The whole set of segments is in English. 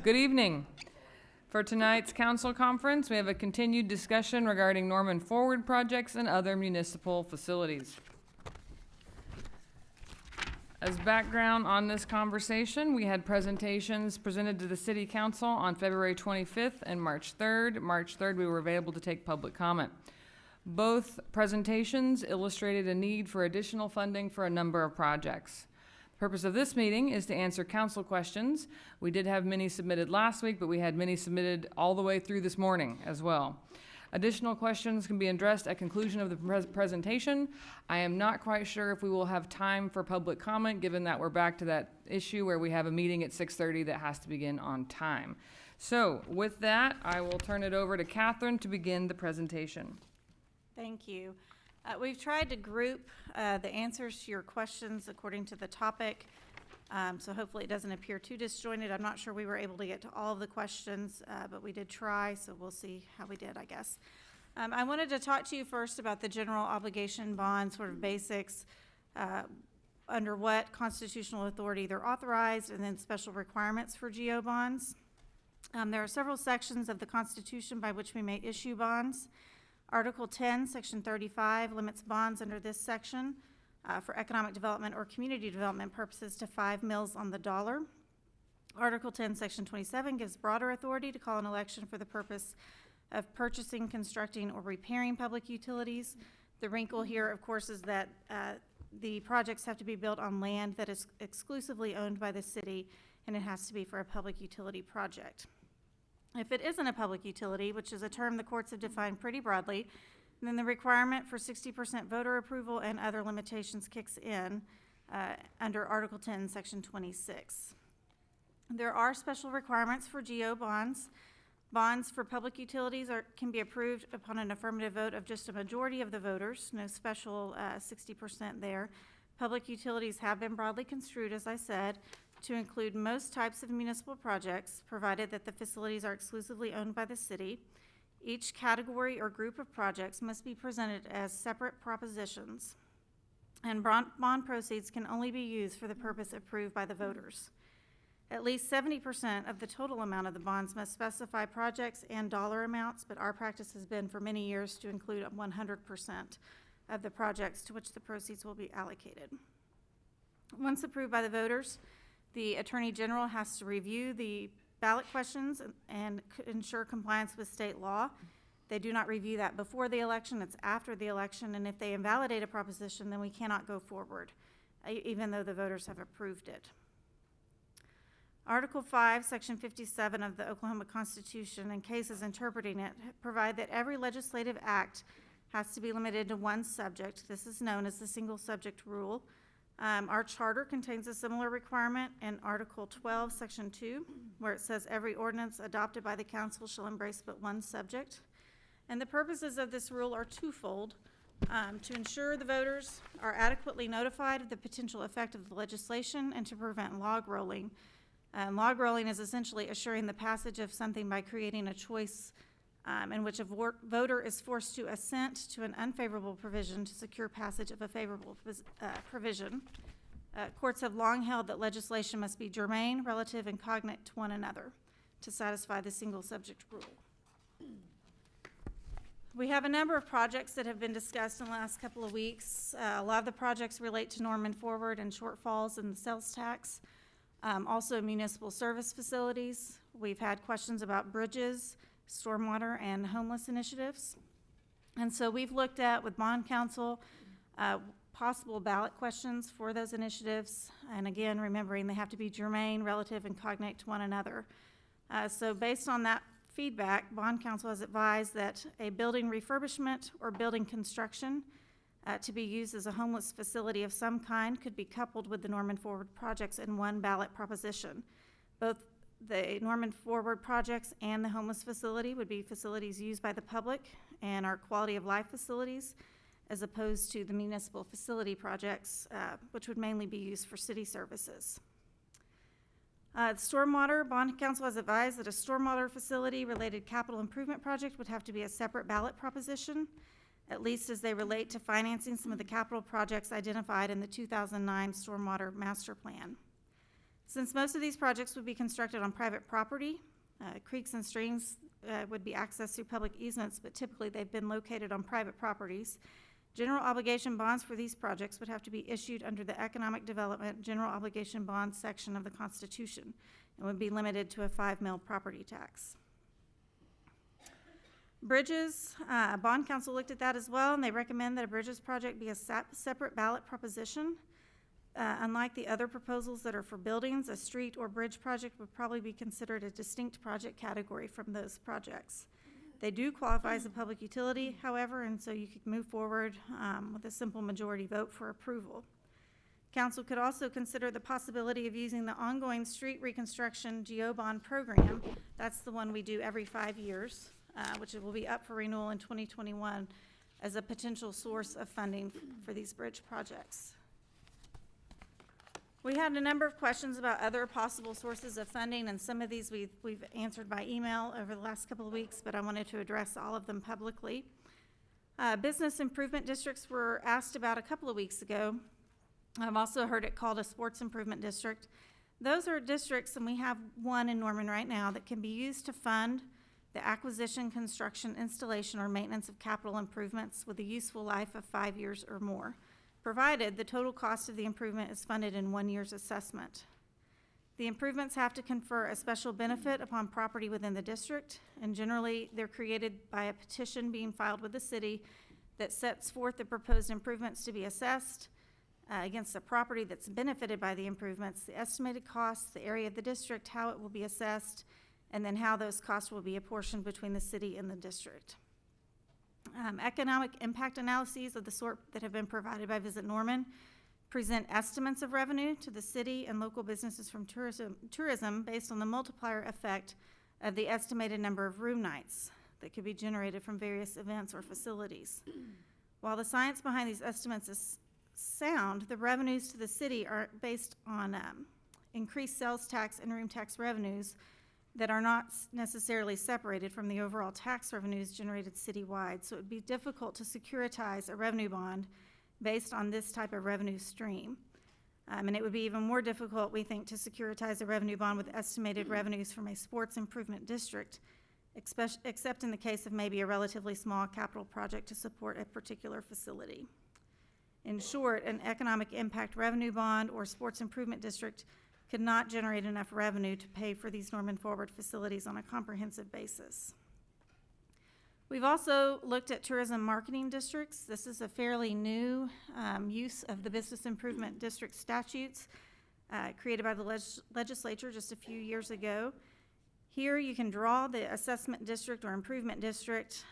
Good evening. For tonight's council conference, we have a continued discussion regarding Norman Forward projects and other municipal facilities. As background on this conversation, we had presentations presented to the City Council on February 25th and March 3rd. March 3rd, we were available to take public comment. Both presentations illustrated a need for additional funding for a number of projects. The purpose of this meeting is to answer council questions. We did have many submitted last week, but we had many submitted all the way through this morning as well. Additional questions can be addressed at conclusion of the presentation. I am not quite sure if we will have time for public comment, given that we're back to that issue where we have a meeting at 6:30 that has to begin on time. So with that, I will turn it over to Catherine to begin the presentation. Thank you. We've tried to group the answers to your questions according to the topic, so hopefully it doesn't appear too disjointed. I'm not sure we were able to get to all of the questions, but we did try, so we'll see how we did, I guess. I wanted to talk to you first about the general obligation bond, sort of basics, under what constitutional authority they're authorized, and then special requirements for GO bonds. There are several sections of the Constitution by which we may issue bonds. Article 10, Section 35 limits bonds under this section for economic development or community development purposes to 5 mils on the dollar. Article 10, Section 27 gives broader authority to call an election for the purpose of purchasing, constructing, or repairing public utilities. The wrinkle here, of course, is that the projects have to be built on land that is exclusively owned by the city, and it has to be for a public utility project. If it isn't a public utility, which is a term the courts have defined pretty broadly, then the requirement for 60% voter approval and other limitations kicks in under Article 10, Section 26. There are special requirements for GO bonds. Bonds for public utilities can be approved upon an affirmative vote of just a majority of the voters, no special 60% there. Public utilities have been broadly construed, as I said, to include most types of municipal projects, provided that the facilities are exclusively owned by the city. Each category or group of projects must be presented as separate propositions, and bond proceeds can only be used for the purpose approved by the voters. At least 70% of the total amount of the bonds must specify projects and dollar amounts, but our practice has been for many years to include 100% of the projects to which the proceeds will be allocated. Once approved by the voters, the Attorney General has to review the ballot questions and ensure compliance with state law. They do not review that before the election, it's after the election, and if they invalidate a proposition, then we cannot go forward, even though the voters have approved it. Article 5, Section 57 of the Oklahoma Constitution, and cases interpreting it, provide that every legislative act has to be limited to one subject. This is known as the single subject rule. Our charter contains a similar requirement in Article 12, Section 2, where it says every ordinance adopted by the council shall embrace but one subject. And the purposes of this rule are twofold: to ensure the voters are adequately notified of the potential effect of the legislation and to prevent log rolling. Log rolling is essentially assuring the passage of something by creating a choice in which a voter is forced to assent to an unfavorable provision to secure passage of a favorable provision. Courts have long held that legislation must be germane, relative, and cognate to one another to satisfy the single subject rule. We have a number of projects that have been discussed in the last couple of weeks. A lot of the projects relate to Norman Forward and shortfalls in the sales tax. Also municipal service facilities. We've had questions about bridges, stormwater, and homeless initiatives. And so we've looked at, with Bond Council, possible ballot questions for those initiatives. And again, remembering they have to be germane, relative, and cognate to one another. So based on that feedback, Bond Council has advised that a building refurbishment or building construction to be used as a homeless facility of some kind could be coupled with the Norman Forward projects in one ballot proposition. Both the Norman Forward projects and the homeless facility would be facilities used by the public and are quality of life facilities, as opposed to the municipal facility projects, which would mainly be used for city services. Stormwater, Bond Council has advised that a stormwater facility related capital improvement project would have to be a separate ballot proposition, at least as they relate to financing some of the capital projects identified in the 2009 Stormwater Master Plan. Since most of these projects would be constructed on private property, creeks and streams would be accessed through public easements, but typically they've been located on private properties. General obligation bonds for these projects would have to be issued under the Economic Development General Obligation Bonds section of the Constitution and would be limited to a 5 mil property tax. Bridges, Bond Council looked at that as well, and they recommend that a bridges project be a separate ballot proposition. Unlike the other proposals that are for buildings, a street or bridge project would probably be considered a distinct project category from those projects. They do qualify as a public utility, however, and so you could move forward with a simple majority vote for approval. Council could also consider the possibility of using the ongoing street reconstruction GO bond program. That's the one we do every 5 years, which will be up for renewal in 2021 as a potential source of funding for these bridge projects. We had a number of questions about other possible sources of funding, and some of these we've answered by email over the last couple of weeks, but I wanted to address all of them publicly. Business improvement districts were asked about a couple of weeks ago. I've also heard it called a sports improvement district. Those are districts, and we have one in Norman right now, that can be used to fund the acquisition, construction, installation, or maintenance of capital improvements with a useful life of 5 years or more, provided the total cost of the improvement is funded in 1 year's assessment. The improvements have to confer a special benefit upon property within the district, and generally they're created by a petition being filed with the city that sets forth the proposed improvements to be assessed against the property that's benefited by the improvements, the estimated costs, the area of the district, how it will be assessed, and then how those costs will be apportioned between the city and the district. Economic impact analyses of the sort that have been provided by Visit Norman present estimates of revenue to the city and local businesses from tourism based on the multiplier effect of the estimated number of room nights that could be generated from various events or facilities. While the science behind these estimates is sound, the revenues to the city are based on increased sales tax and room tax revenues that are not necessarily separated from the overall tax revenues generated citywide. So it would be difficult to securitize a revenue bond based on this type of revenue stream. And it would be even more difficult, we think, to securitize a revenue bond with estimated revenues from a sports improvement district, except in the case of maybe a relatively small capital project to support a particular facility. In short, an economic impact revenue bond or sports improvement district could not generate enough revenue to pay for these Norman Forward facilities on a comprehensive basis. We've also looked at tourism marketing districts. This is a fairly new use of the business improvement district statutes created by the legislature just a few years ago. Here you can draw the assessment district or improvement district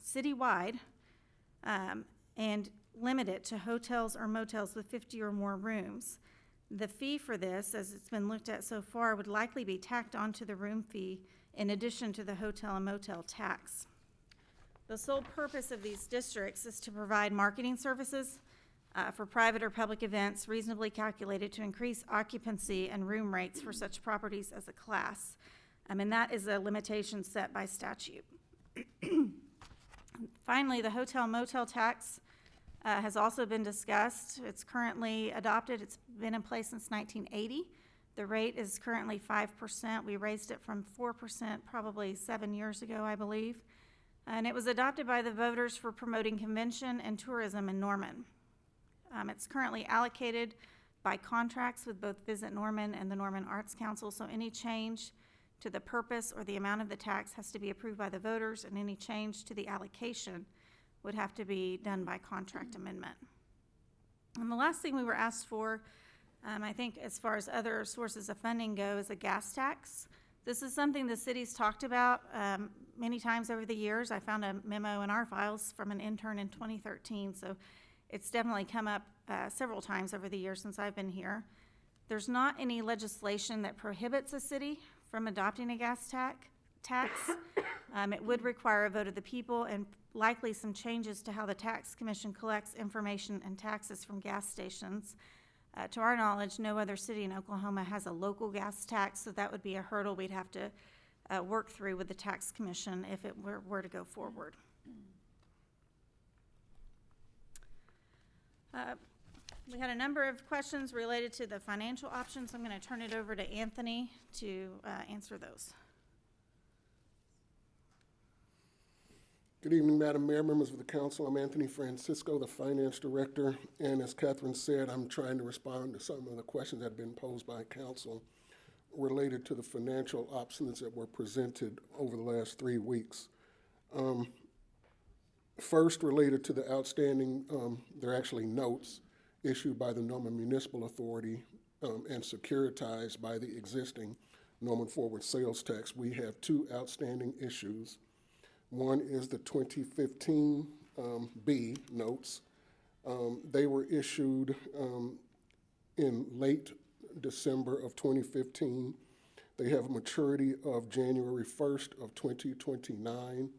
citywide and limit it to hotels or motels with 50 or more rooms. The fee for this, as it's been looked at so far, would likely be tacked onto the room fee in addition to the hotel and motel tax. The sole purpose of these districts is to provide marketing services for private or public events reasonably calculated to increase occupancy and room rates for such properties as a class. And that is a limitation set by statute. Finally, the hotel motel tax has also been discussed. It's currently adopted. It's been in place since 1980. The rate is currently 5%. We raised it from 4% probably 7 years ago, I believe. And it was adopted by the voters for promoting convention and tourism in Norman. It's currently allocated by contracts with both Visit Norman and the Norman Arts Council, so any change to the purpose or the amount of the tax has to be approved by the voters, and any change to the allocation would have to be done by contract amendment. And the last thing we were asked for, I think as far as other sources of funding go, is a gas tax. This is something the city's talked about many times over the years. I found a memo in our files from an intern in 2013, so it's definitely come up several times over the years since I've been here. There's not any legislation that prohibits a city from adopting a gas tax. It would require a vote of the people and likely some changes to how the tax commission collects information and taxes from gas stations. To our knowledge, no other city in Oklahoma has a local gas tax, so that would be a hurdle we'd have to work through with the tax commission if it were to go forward. We had a number of questions related to the financial options. I'm going to turn it over to Anthony to answer those. Good evening, Madam Mayor, members of the council. I'm Anthony Francisco, the finance director, and as Catherine said, I'm trying to respond to some of the questions that have been posed by council related to the financial options that were presented over the last 3 weeks. First, related to the outstanding, they're actually notes issued by the Norman Municipal Authority and securitized by the existing Norman Forward sales tax. We have 2 outstanding issues. One is the 2015 B notes. They were issued in late December of 2015. They have a maturity of January 1st of 2029.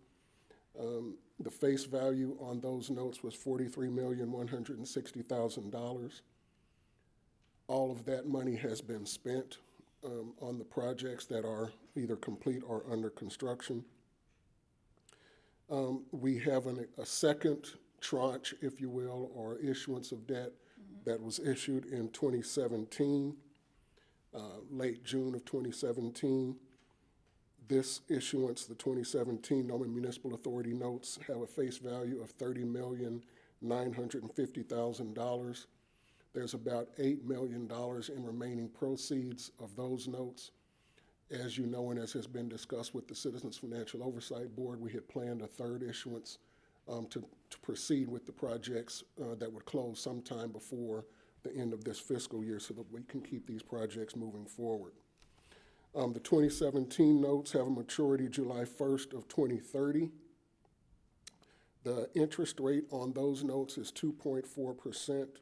The face value on those notes was $43,160,000. All of that money has been spent on the projects that are either complete or under construction. We have a second tranche, if you will, or issuance of debt that was issued in 2017, late June of 2017. This issuance, the 2017 Norman Municipal Authority notes, have a face value of $30,950,000. There's about $8 million in remaining proceeds of those notes. As you know, and as has been discussed with the Citizens Financial Oversight Board, we had planned a third issuance to proceed with the projects that would close sometime before the end of this fiscal year so that we can keep these projects moving forward. The 2017 notes have a maturity July 1st of 2030. The interest rate on those notes is 2.4%.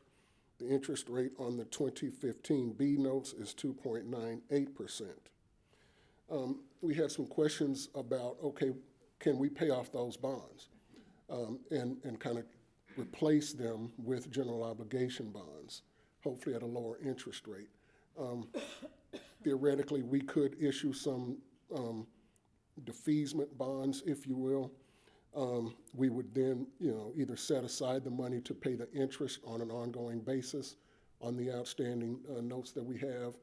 The interest rate on the 2015 B notes is 2.98%. We had some questions about, okay, can we pay off those bonds and kind of replace them with general obligation bonds, hopefully at a lower interest rate. Theoretically, we could issue some defeasance bonds, if you will. We would then, either set aside the money to pay the interest on an ongoing basis on the outstanding notes that we have,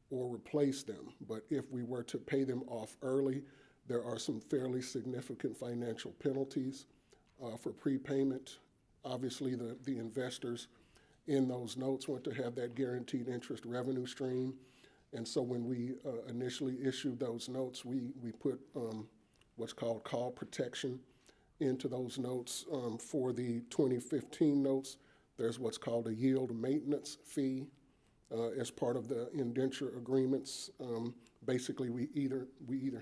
or replace them. But if we were to pay them off early, there are some fairly significant financial penalties for prepayment. Obviously, the investors in those notes want to have that guaranteed interest revenue stream. And so when we initially issued those notes, we put what's called call protection into those notes. For the 2015 notes, there's what's called a yield maintenance fee as part of the indenture agreements. Basically, we either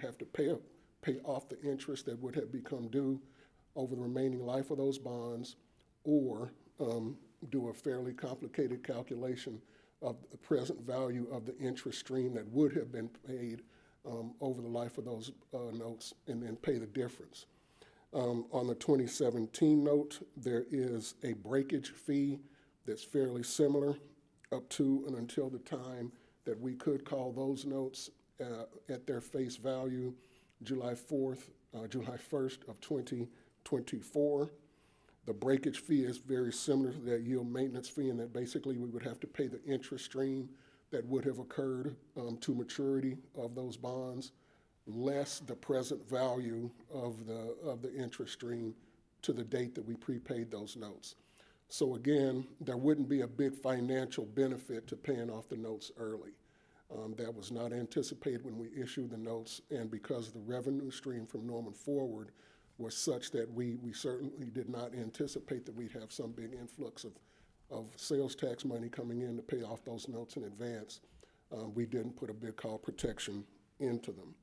have to pay off the interest that would have become due over the remaining life of those bonds, or do a fairly complicated calculation of the present value of the interest stream that would have been paid over the life of those notes, and then pay the difference. On the 2017 note, there is a breakage fee that's fairly similar up to and until the time that we could call those notes at their face value, July 1st of 2024. The breakage fee is very similar to that yield maintenance fee, in that basically we would have to pay the interest stream that would have occurred to maturity of those bonds, less the present value of the interest stream to the date that we prepaid those notes. So again, there wouldn't be a big financial benefit to paying off the notes early. That was not anticipated when we issued the notes, and because the revenue stream from Norman Forward was such that we certainly did not anticipate that we'd have some big influx of sales tax money coming in to pay off those notes in advance. We didn't put a big call protection into them.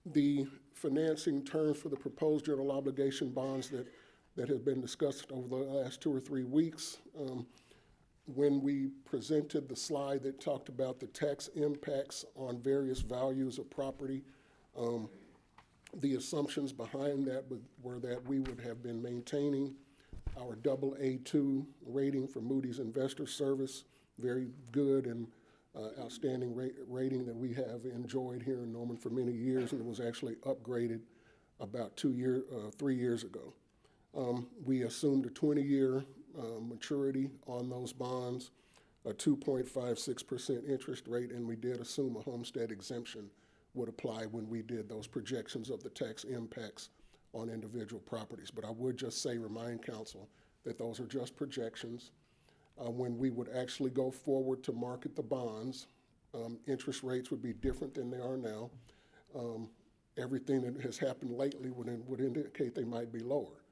The financing terms for the proposed general obligation bonds that have been discussed over the last 2 or 3 weeks. When we presented the slide that talked about the tax impacts on various values of property, the assumptions behind that were that we would have been maintaining our AA2 rating for Moody's Investor Service, very good and outstanding rating that we have enjoyed here in Norman for many years, and it was actually upgraded about 3 years ago. We assumed a 20-year maturity on those bonds, a 2.56% interest rate, and we did assume a homestead exemption would apply when we did those projections of the tax impacts on individual properties. But I would just say, remind council that those are just projections. When we would actually go forward to market the bonds, interest rates would be different than they are now. Everything that has happened lately would indicate they might be lower.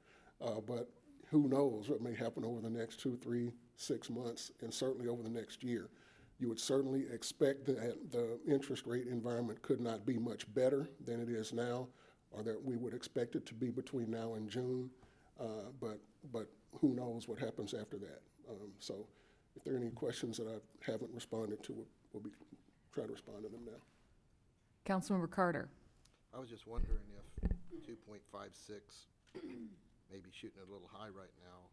But who knows what may happen over the next 2, 3, 6 months, and certainly over the next year. You would certainly expect that the interest rate environment could not be much better than it is now, or that we would expect it to be between now and June. But who knows what happens after that. So if there are any questions that I haven't responded to, we'll try to respond to them now. Councilmember Carter. I was just wondering if 2.56 maybe shooting it a little high right now.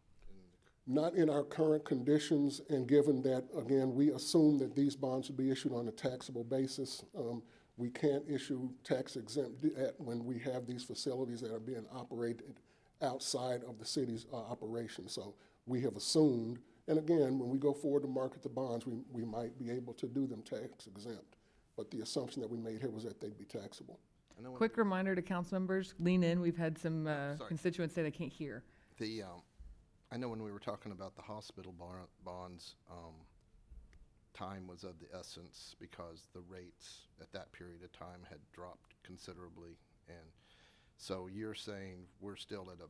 Not in our current conditions, and given that, again, we assume that these bonds will be issued on a taxable basis. We can't issue tax exempt debt when we have these facilities that are being operated outside of the city's operation. So we have assumed, and again, when we go forward to market the bonds, we might be able to do them tax exempt. But the assumption that we made here was that they'd be taxable. Quick reminder to council members, lean in. We've had some constituents say they can't hear. I know when we were talking about the hospital bonds, time was of the essence because the rates at that period of time had dropped considerably. And so you're saying we're still at a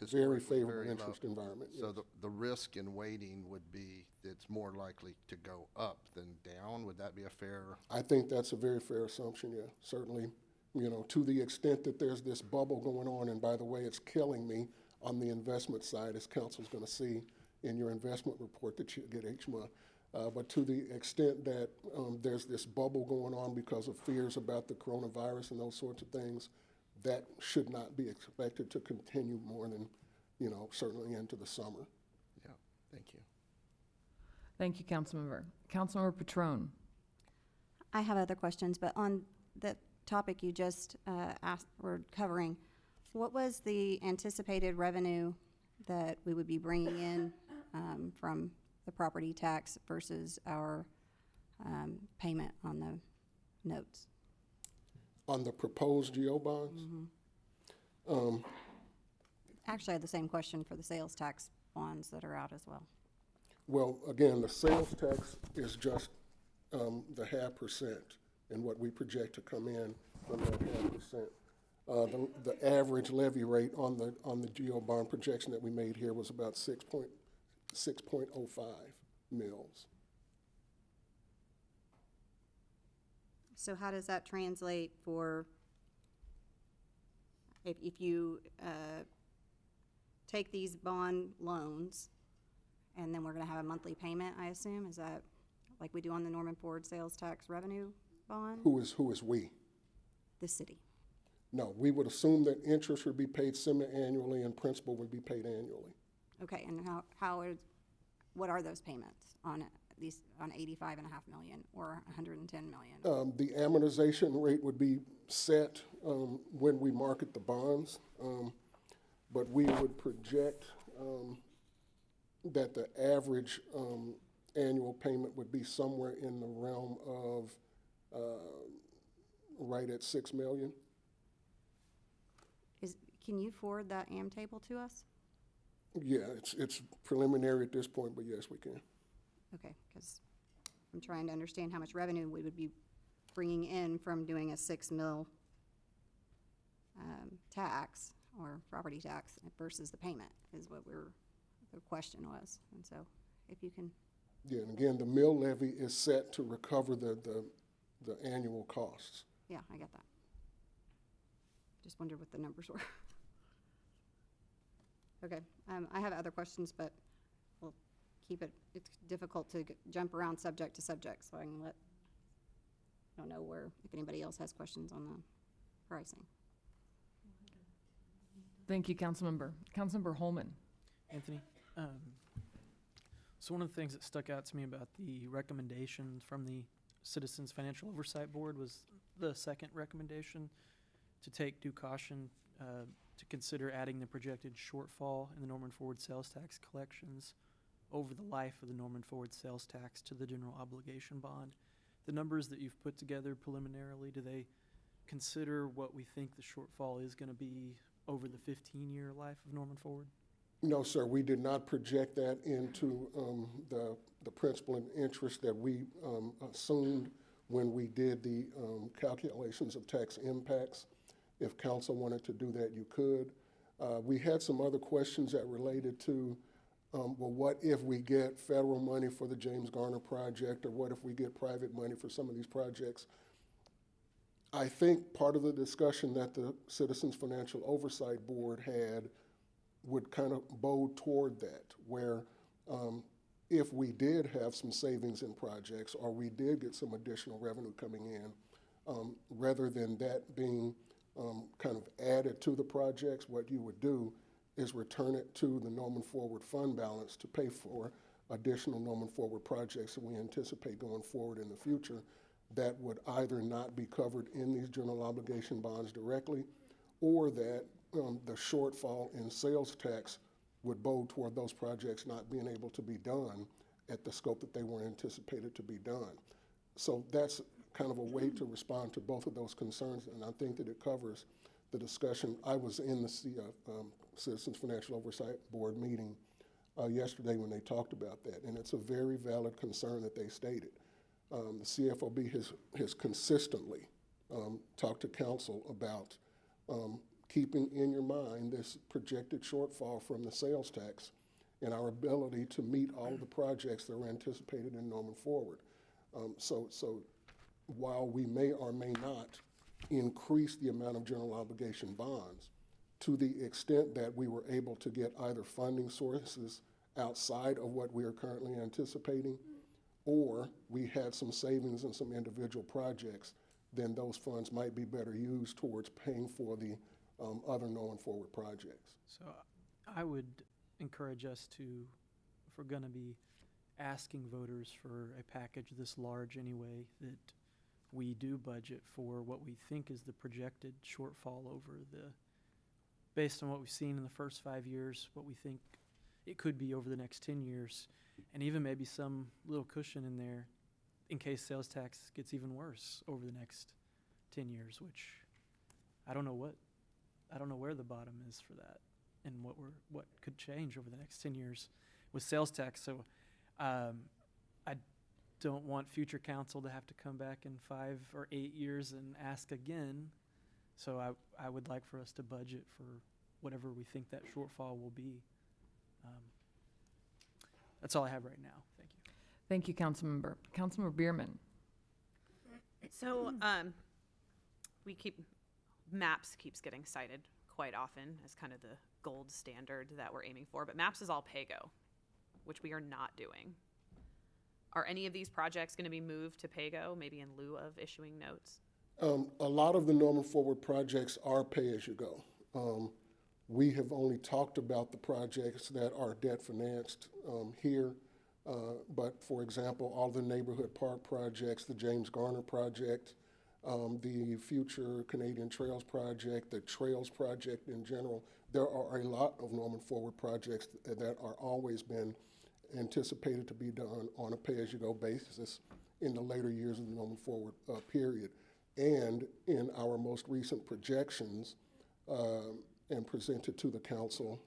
Very favorable very interest low. environment. So Yes. the risk in waiting would be it's more likely to go up than down. Would that be a fair? I think that's a very fair assumption, yeah. Certainly, to the extent that there's this bubble going on, and by the way, it's killing me on the investment side, as council's going to see in your investment report that you get each month. But to the extent that there's this bubble going on because of fears about the coronavirus and those sorts of things, that should not be expected to continue more than, certainly into the summer. Yeah, thank you. Thank you, Councilmember. Councilmember Patron. I have other questions, but on the topic you just were covering, what was the anticipated revenue that we would be bringing in from the property tax versus our payment on the notes? On the proposed GO bonds, Actually, I had the same question for the sales tax bonds that are out as well. well, again, the sales tax is just the 0.5%, and what we project to come in from that 0.5%. The average levy rate on the GO bond projection that we made here was about 6.05 mils. So how does that translate for, if you take these bond loans, and then we're gonna have a monthly payment, I assume? Is that like we do on the Norman Ford sales tax revenue bond? Who is we? The city. No, we would assume that interest would be paid semi-annually and principal would be paid annually. Okay, and what are those payments on these, on 85.5 million or 110 million? The amortization rate would be set when we market the bonds, but we would project that the average annual payment would be somewhere in the realm of right at 6 million. Can you forward that AM table to us? Yeah, it's preliminary at this point, but yes, we can. Okay, because I'm trying to understand how much revenue we would be bringing in from doing a 6 mil tax or property tax versus the payment is what the question was. And so if you can. Yeah, and again, the mill levy is set to recover the annual costs. Yeah, I get that. Just wondered what the numbers were. Okay, I have other questions, but we'll keep it, it's difficult to jump around subject to subject, so I don't know if anybody else has questions on the pricing. Thank you, Councilmember. Councilmember Holman. Anthony, so one of the things that stuck out to me about the recommendation from the Citizens Financial Oversight Board was the second recommendation to take due caution to consider adding the projected shortfall in the Norman Forward sales tax collections over the life of the Norman Forward sales tax to the general obligation bond. The numbers that you've put together preliminarily, do they consider what we think the shortfall is going to be over the 15-year life of Norman Forward? No, sir, we did not project that into the principal and interest that we assumed when we did the calculations of tax impacts. If council wanted to do that, you could. We had some other questions that related to, well, what if we get federal money for the James Garner project, or what if we get private money for some of these projects? I think part of the discussion that the Citizens Financial Oversight Board had would kind of bode toward that, where if we did have some savings in projects, or we did get some additional revenue coming in, rather than that being kind of added to the projects, what you would do is return it to the Norman Forward fund balance to pay for additional Norman Forward projects that we anticipate going forward in the future that would either not be covered in these general obligation bonds directly, or that the shortfall in sales tax would bode toward those projects not being able to be done at the scope that they were anticipated to be done. So that's kind of a way to respond to both of those concerns, and I think that it covers the discussion. I was in the Citizens Financial Oversight Board meeting yesterday when they talked about that, and it's a very valid concern that they stated. The CFOB has consistently talked to council about keeping in your mind this projected shortfall from the sales tax and our ability to meet all of the projects that are anticipated in Norman Forward. So while we may or may not increase the amount of general obligation bonds, to the extent that we were able to get either funding sources outside of what we are currently anticipating, or we had some savings in some individual projects, then those funds might be better used towards paying for the other Norman Forward projects. So I would encourage us to, if we're going to be asking voters for a package this large anyway, that we do budget for what we think is the projected shortfall over based on what we've seen in the first 5 years, what we think it could be over the next 10 years, and even maybe some little cushion in there in case sales tax gets even worse over the next 10 years, which I don't know where the bottom is for that and what could change over the next 10 years with sales tax. So I don't want future council to have to come back in 5 or 8 years and ask again. So I would like for us to budget for whatever we think that shortfall will be. That's all I have right now. Thank you. Thank you, Councilmember. Councilmember Bierman. So MAPS keeps getting cited quite often as kind of the gold standard that we're aiming for, but MAPS is all PAYGO, which we are not doing. Are any of these projects going to be moved to PAYGO, maybe in lieu of issuing notes? A lot of the Norman Forward projects are pay-as-you-go. We have only talked about the projects that are debt financed here, but for example, all the neighborhood park projects, the James Garner project, the future Canadian Trails project, the Trails project in general, there are a lot of Norman Forward projects that are always been anticipated to be done on a pay-as-you-go basis in the later years of the Norman Forward period. And in our most recent projections and presented to the council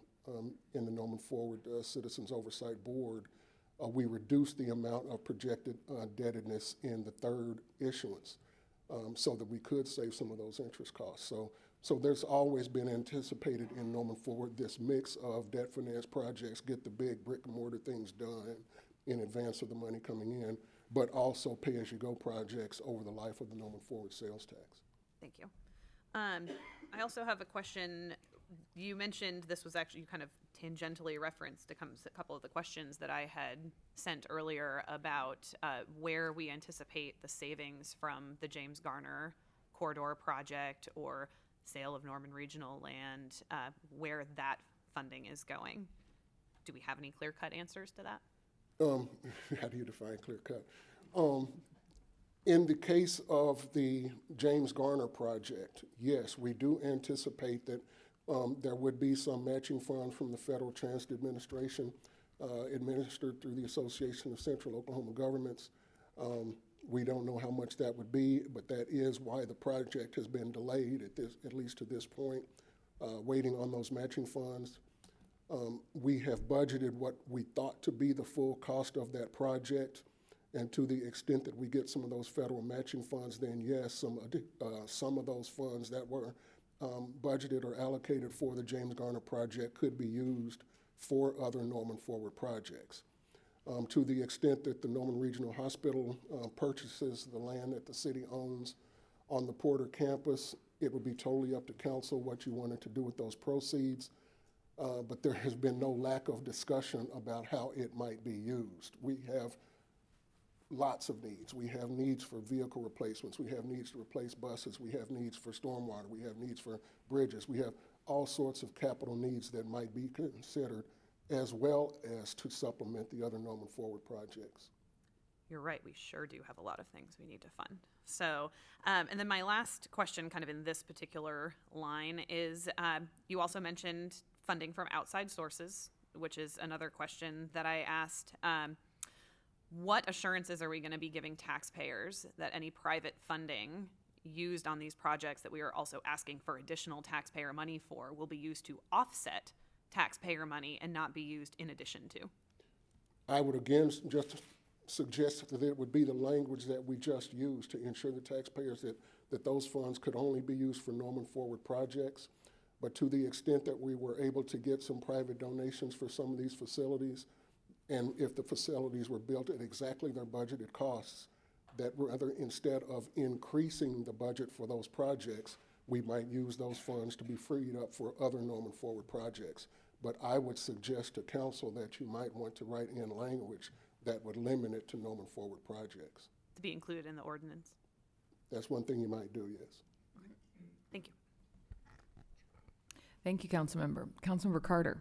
in the Norman Forward Citizens Oversight Board, we reduced the amount of projected indebtedness in the third issuance so that we could save some of those interest costs. So there's always been anticipated in Norman Forward this mix of debt finance projects, get the big brick and mortar things done in advance of the money coming in, but also pay-as-you-go projects over the life of the Norman Forward sales tax. Thank you. I also have a question. You mentioned this was actually, you kind of tangentially referenced a couple of the questions that I had sent earlier about where we anticipate the savings from the James Garner corridor project or sale of Norman Regional land, where that funding is going. Do we have any clear-cut answers to that? How do you define clear-cut? In the case of the James Garner project, yes, we do anticipate that There would be some matching funds from the Federal Transit Administration, administered through the Association of Central Oklahoma Governments. We don't know how much that would be, but that is why the project has been delayed at least to this point, waiting on those matching funds. We have budgeted what we thought to be the full cost of that project, and to the extent that we get some of those federal matching funds, then yes, some of those funds that were budgeted or allocated for the James Garner project could be used for other Norman Forward projects. To the extent that the Norman Regional Hospital purchases the land that the city owns on the Porter campus, it would be totally up to council what you wanted to do with those proceeds. But there has been no lack of discussion about how it might be used. We have lots of needs. We have needs for vehicle replacements. We have needs to replace buses. We have needs for stormwater. We have needs for bridges. We have all sorts of capital needs that might be considered, as well as to supplement the other Norman Forward projects. You're right, we sure do have a lot of things we need to fund. So, and then my last question kind of in this particular line is, you also mentioned funding from outside sources, which is another question that I asked. What assurances are we going to be giving taxpayers that any private funding used on these projects that we are also asking for additional taxpayer money for will be used to offset taxpayer money and not be used in addition to? I would again just suggest that it would be the language that we just used to ensure the taxpayers that those funds could only be used for Norman Forward projects. But to the extent that we were able to get some private donations for some of these facilities, and if the facilities were built at exactly their budgeted costs, that rather, instead of increasing the budget for those projects, we might use those funds to be freed up for other Norman Forward projects. But I would suggest to council that you might want to write in language that would limit it to Norman Forward projects. To be included in the ordinance? That's one thing you might do, yes. Thank you. Thank you, Councilmember. Councilmember Carter.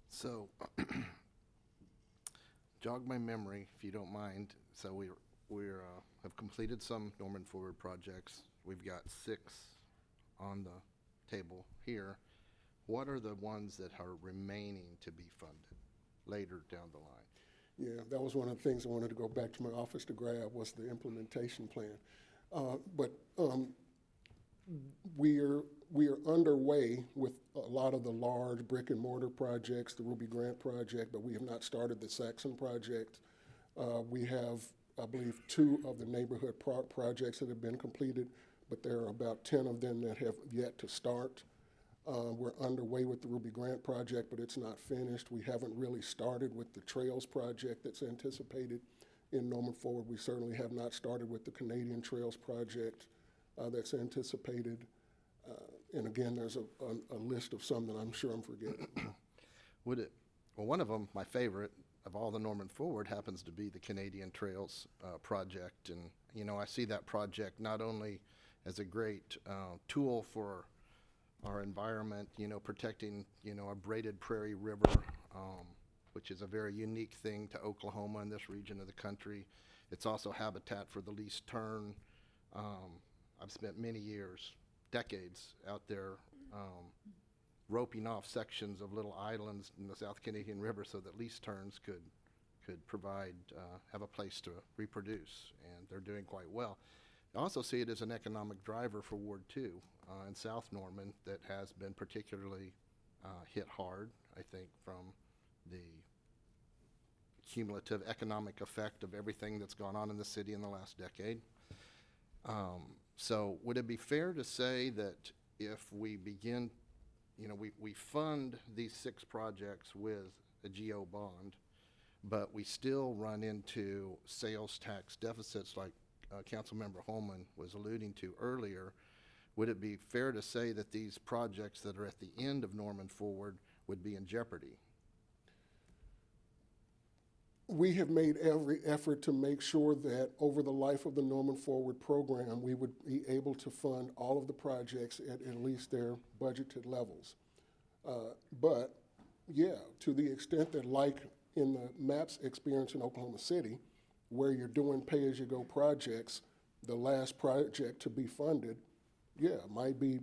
So, jog my memory, if you don't mind. So we have completed some Norman Forward projects. We've got 6 on the table here. What are the ones that are remaining to be funded later down the line? Yeah, that was one of the things I wanted to go back to my office to grab, was the implementation plan. But we are underway with a lot of the large brick and mortar projects, the Ruby Grant project, but we have not started the Saxon project. We have, I believe, 2 of the neighborhood projects that have been completed, but there are about 10 of them that have yet to start. We're underway with the Ruby Grant project, but it's not finished. We haven't really started with the Trails project that's anticipated in Norman Forward. We certainly have not started with the Canadian Trails project that's anticipated. And again, there's a list of some that I'm sure I'm forgetting. Well, one of them, my favorite of all the Norman Forward, happens to be the Canadian Trails project. And, I see that project not only as a great tool for our environment, protecting, a braided prairie river, which is a very unique thing to Oklahoma and this region of the country. It's also habitat for the least tern. I've spent many years, decades, out there roping off sections of little islands in the South Canadian River so that least terns could provide, have a place to reproduce, and they're doing quite well. I also see it as an economic driver for Ward 2 in South Norman that has been particularly hit hard, I think, from the cumulative economic effect of everything that's gone on in the city in the last decade. So would it be fair to say that if we begin, we fund these 6 projects with a GO bond, but we still run into sales tax deficits like Councilmember Holman was alluding to earlier, would it be fair to say that these projects that are at the end of Norman Forward would be in jeopardy? We have made every effort to make sure that over the life of the Norman Forward program, we would be able to fund all of the projects at least their budgeted levels. But yeah, to the extent that, like in the MAPS experience in Oklahoma City, where you're doing pay-as-you-go projects, the last project to be funded, yeah, might be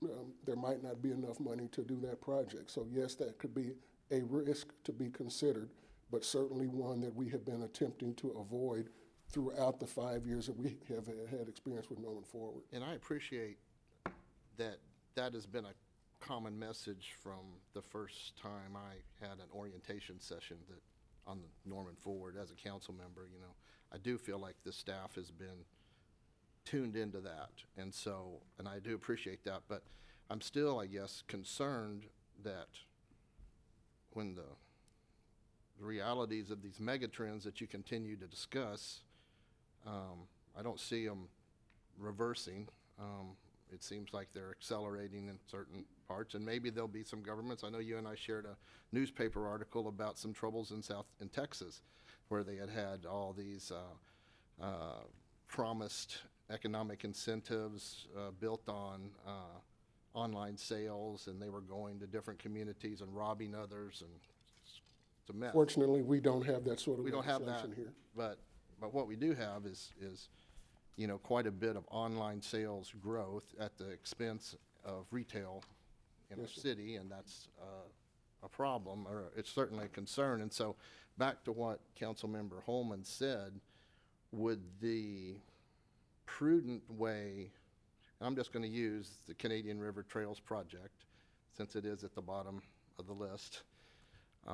there might not be enough money to do that project. So yes, that could be a risk to be considered, but certainly one that we have been attempting to avoid throughout the 5 years that we have had experience with Norman Forward. And I appreciate that that has been a common message from the first time I had an orientation session that on the Norman Forward as a council member. You know, I do feel like the staff has been tuned into that, and so, and I do appreciate that, but I'm still, I guess, concerned that when the realities of these megatrends that you continue to discuss, I don't see them reversing. It seems like they're accelerating in certain parts, and maybe there'll be some governments. I know you and I shared a newspaper article about some troubles in Texas, where they had all these promised economic incentives built on online sales, and they were going to different communities and robbing others, and it's a mess. Fortunately, we don't have that sort of We don't have that, legislation here. but what we do have is you know, quite a bit of online sales growth at the expense of retail in our Yes, sir. city, and that's a problem, or it's certainly a concern. And so, back to what Councilmember Holman said, would the prudent way, I'm just going to use the Canadian River Trails project, since it is at the bottom of the list,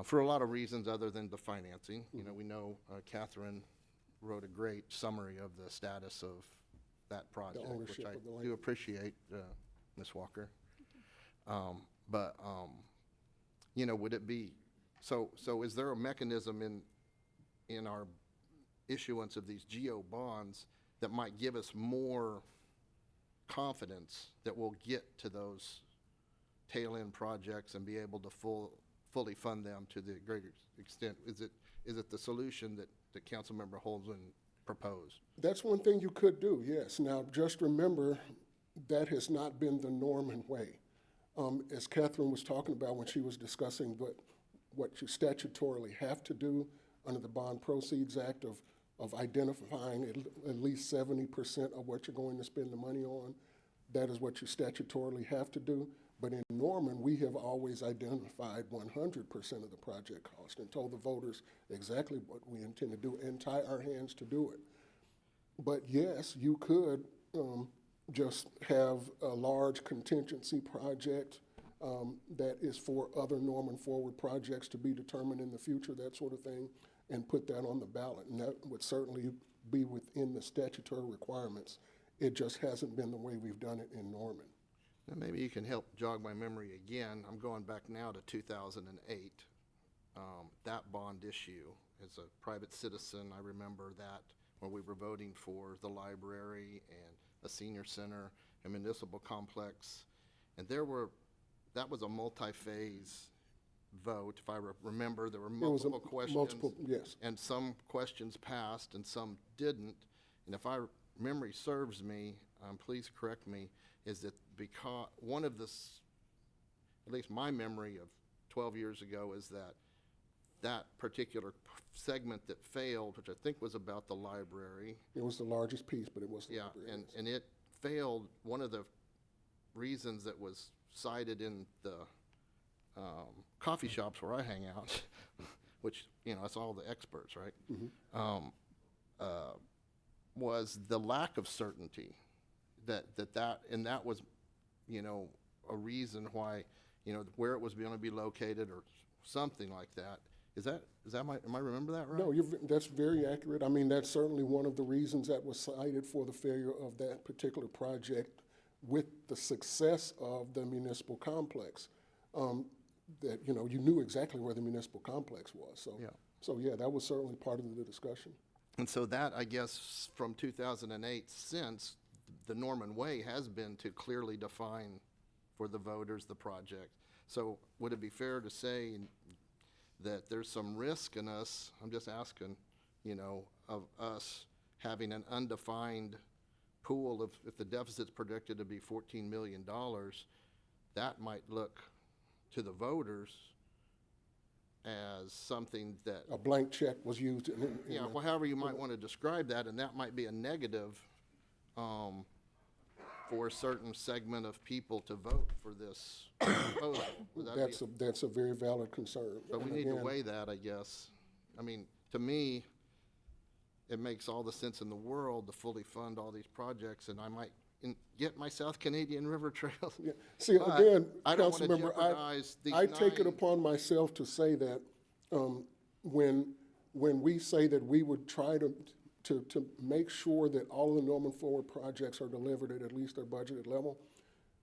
for a lot of reasons other than the financing. You know, we know Catherine wrote a great summary of the status of that project, which ownership I of the do land. appreciate, Ms. Walker. But you know, would it be, so is there a mechanism in our issuance of these GO bonds that might give us more confidence that we'll get to those tail-end projects and be able to fully fund them to the greater extent? Is it the solution that Councilmember Holden proposed? That's one thing you could do, yes. Now, just remember, that has not been the Norman way. As Catherine was talking about when she was discussing what you statutorily have to do under the Bond Proceeds Act of identifying at least 70% of what you're going to spend the money on, that is what you statutorily have to do. But in Norman, we have always identified 100% of the project cost and told the voters exactly what we intend to do and tie our hands to do it. But yes, you could just have a large contingency project that is for other Norman Forward projects to be determined in the future, that sort of thing, and put that on the ballot. And that would certainly be within the statutory requirements. It just hasn't been the way we've done it in Norman. Now, maybe you can help jog my memory again. I'm going back now to 2008. That bond issue, as a private citizen, I remember that when we were voting for the library and a senior center, a municipal complex. And that was a multi-phase vote. If I remember, there were multiple questions. Multiple, yes. And some questions passed and some didn't. And if memory serves me, please correct me, is that because one of the, at least my memory of 12 years ago, is that particular segment that failed, which I think was about the library. It was the largest piece, but it was the Yeah, library. and it failed. One of the reasons that was cited in the coffee shops where I hang out, which, you know, that's all the experts, right? Was the lack of certainty and that was, you know, a reason why, you know, where it was going to be located or something like that. Am I remember that right? No, that's very accurate. I mean, that's certainly one of the reasons that was cited for the failure of that particular project with the success of the municipal complex. That, you know, you knew exactly where the municipal complex was. So, Yeah. So yeah, that was certainly part of the discussion. And so that, I guess, from 2008 since, the Norman way has been to clearly define for the voters the project. So would it be fair to say that there's some risk in us, I'm just asking, you know, of us having an undefined pool of, if the deficit's predicted to be $14 million, that might look to the voters as something that, A blank check was used in yeah, that. well, however you might want to describe that, and that might be a negative for a certain segment of people to vote for this proposal. Would that be- That's a very valid concern. But we And need to again, weigh that, I guess. I mean, to me, it makes all the sense in the world to fully fund all these projects, and I might get my South Canadian River Trails. Yeah. See, But again, I don't want to Councilmember, jeopardize these I take it 9 upon myself to say that, when we say that we would try to make sure that all of the Norman Forward projects are delivered at least their budgeted level,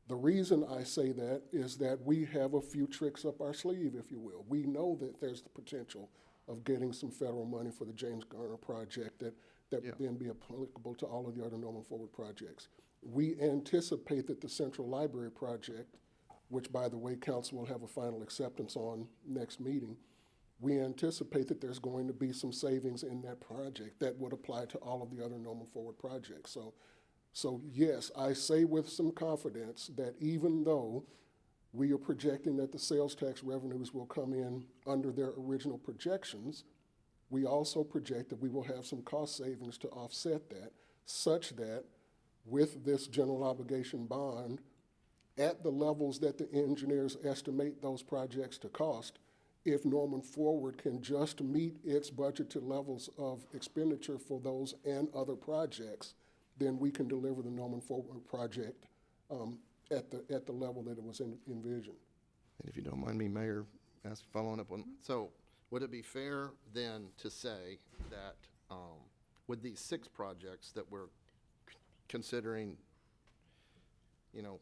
the reason I say that is that we have a few tricks up our sleeve, if you will. We know that there's the potential of getting some federal money for the James Garner project that Yeah. would then be applicable to all of the other Norman Forward projects. We anticipate that the Central Library project, which, by the way, council will have a final acceptance on next meeting, we anticipate that there's going to be some savings in that project that would apply to all of the other Norman Forward projects. So yes, I say with some confidence that even though we are projecting that the sales tax revenues will come in under their original projections, we also project that we will have some cost savings to offset that, such that with this general obligation bond, at the levels that the engineers estimate those projects to cost, if Norman Forward can just meet its budgeted levels of expenditure for those and other projects, then we can deliver the Norman Forward project at the level that it was envisioned. And if you don't mind me, Mayor, following up on, so would it be fair then to say that with these 6 projects that we're considering,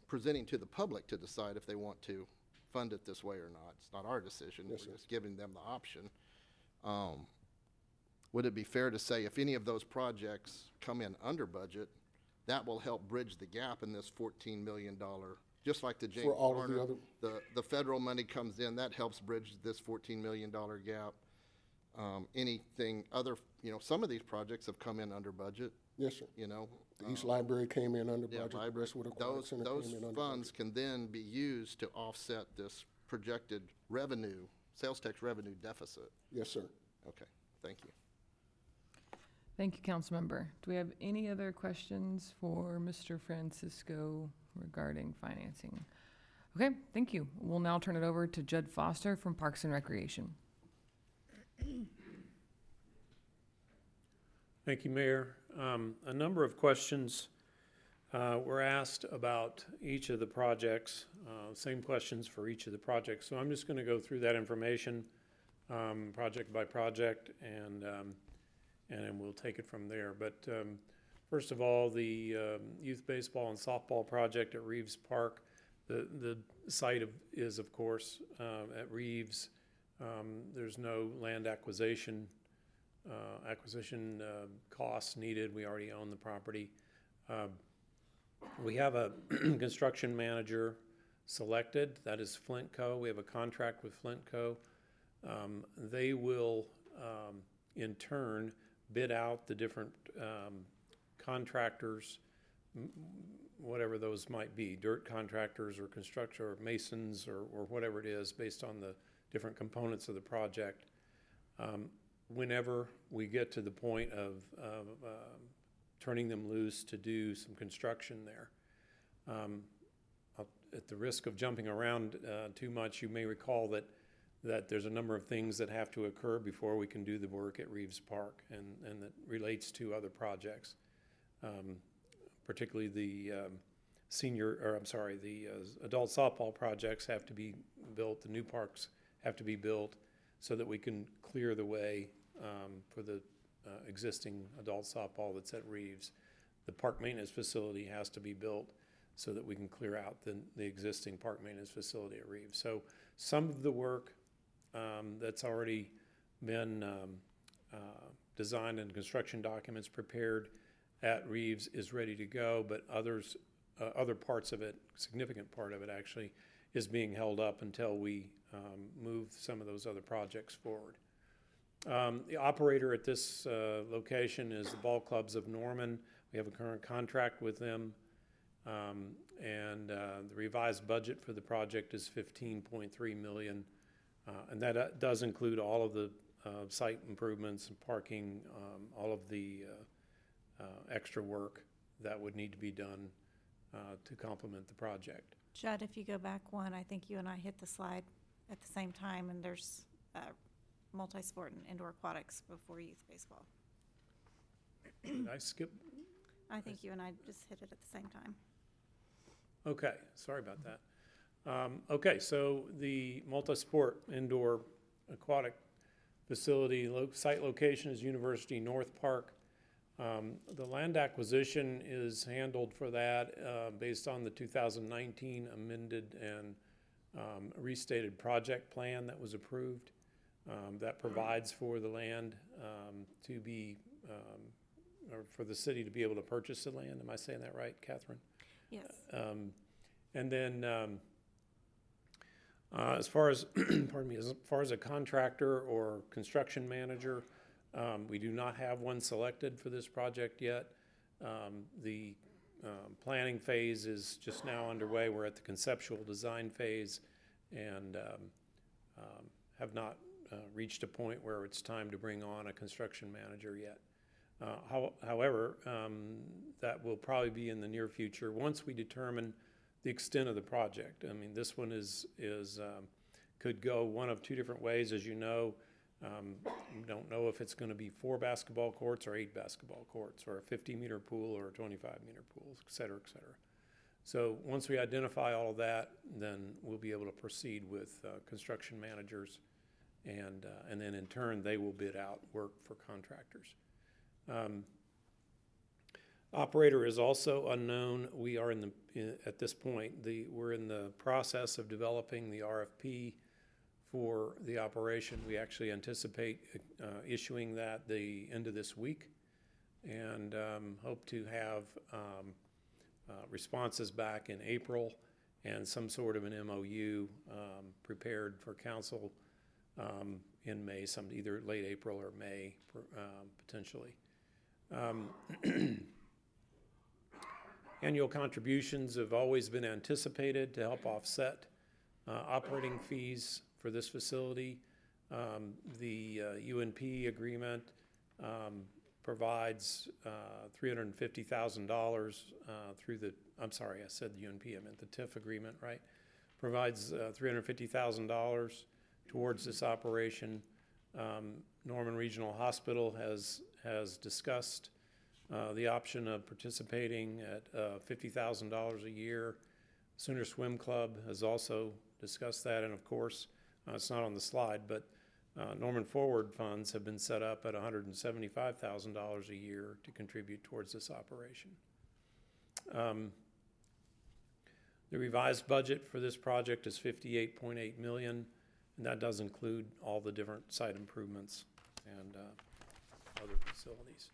presenting to the public to decide if they want to fund it this way or not, it's not our decision, Yes, we're sir. just giving them the option. Would it be fair to say if any of those projects come in under budget, that will help bridge the gap in this $14 million, just like the James all of the Garner, other- the federal money comes in, that helps bridge this $14 million gap. Anything other, some of these projects have come in under budget, Yes, sir. The The East Library came in under yeah, budget, the library, Westwood Aquatic Center came those in under funds budget. can then be used to offset this projected revenue, sales tax revenue deficit. Yes, sir. Okay, thank you. Thank you, Councilmember. Do we have any other questions for Mr. Francisco regarding financing? Okay, thank you. We'll now turn it over to Judd Foster from Parks and Recreation. Thank you, Mayor. A number of questions were asked about each of the projects, same questions for each of the projects. So I'm just going to go through that information project by project, and then we'll take it from there. But first of all, the youth baseball and softball project at Reeves Park. The site is, of course, at Reeves. There's no land acquisition costs needed. We already own the property. We have a construction manager selected. That is Flint Co. We have a contract with Flint Co. They will, in turn, bid out the different contractors, whatever those might be, dirt contractors or construction or masons or whatever it is, based on the different components of the project. Whenever we get to the point of turning them loose to do some construction there. At the risk of jumping around too much, you may recall that there's a number of things that have to occur before we can do the work at Reeves Park, and that relates to other projects, particularly the adult softball projects have to be built, the new parks have to be built so that we can clear the way for the existing adult softball that's at Reeves. The park maintenance facility has to be built so that we can clear out the existing park maintenance facility at Reeves. So some of the work that's already been designed and construction documents prepared at Reeves is ready to go, but other parts of it, significant part of it actually, is being held up until we move some of those other projects forward. The operator at this location is the Ball Clubs of Norman. We have a current contract with them, and the revised budget for the project is $15.3 million, and that does include all of the site improvements and parking, all of the extra work that would need to be done to complement the project. Judd, if you go back one, I think you and I hit the slide at the same time, and there's multi-sport and indoor aquatics before youth baseball. Did I skip? I think you and I just hit it at the same time. Okay, sorry about that. Okay, so the multi-sport indoor aquatic facility site location is University North Park. The land acquisition is handled for that based on the 2019 amended and restated project plan that was approved. That provides for the land to be, or for the city to be able to purchase the land. Am I saying that right, Catherine? Yes. And then as far as, pardon me, as far as a contractor or construction manager, we do not have one selected for this project yet. The planning phase is just now underway. We're at the conceptual design phase and have not reached a point where it's time to bring on a construction manager yet. However, that will probably be in the near future once we determine the extent of the project. I mean, this one could go one of two different ways, as you know. We don't know if it's going to be 4 basketball courts or 8 basketball courts, or a 50-meter pool or a 25-meter pool, et cetera, et cetera. So once we identify all of that, then we'll be able to proceed with construction managers, and then in turn they will bid out work for contractors. Operator is also unknown. We are at this point, we're in the process of developing the RFP for the operation. We actually anticipate issuing that the end of this week, and hope to have responses back in April and some sort of an MOU prepared for council in May, either late April or May, potentially. Annual contributions have always been anticipated to help offset operating fees for this facility. The UNP agreement provides $350,000 through the, I'm sorry, I said the UNP, I meant the TIF agreement, right? Provides $350,000 towards this operation. Norman Regional Hospital has discussed the option of participating at $50,000 a year. Sooner Swim Club has also discussed that, and of course, it's not on the slide, but Norman Forward funds have been set up at $175,000 a year to contribute towards this operation. The revised budget for this project is $58.8 million, and that does include all the different site improvements and other facilities.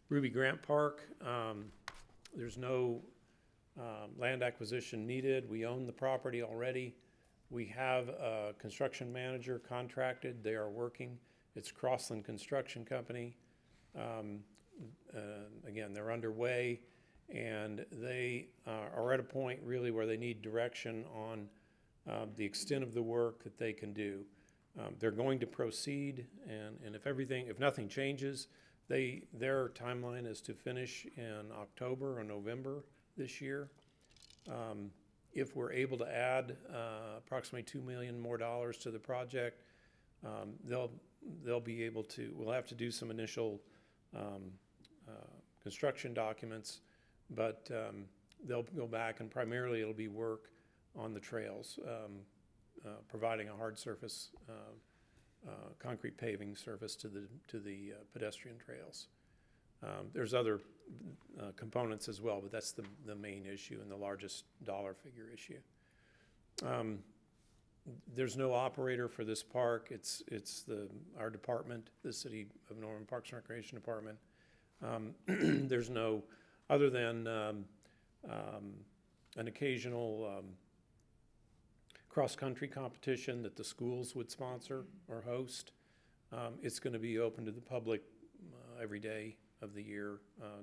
Ruby Grant Park, there's no land acquisition needed. We own the property already. We have a construction manager contracted. They are working. It's Crossland Construction Company. Again, they're underway, and they are at a point really where they need direction on the extent of the work that they can do. They're going to proceed, and if nothing changes, their timeline is to finish in October or November this year. If we're able to add approximately $2 million more to the project, they'll be able to. We'll have to do some initial construction documents, but they'll go back, and primarily it'll be work on the trails, providing a hard surface, concrete paving surface to the pedestrian trails. There's other components as well, but that's the main issue and the largest dollar figure issue. There's no operator for this park. It's our department, the City of Norman Parks and Recreation Department. There's no, other than an occasional cross-country competition that the schools would sponsor or host. It's going to be open to the public every day of the year,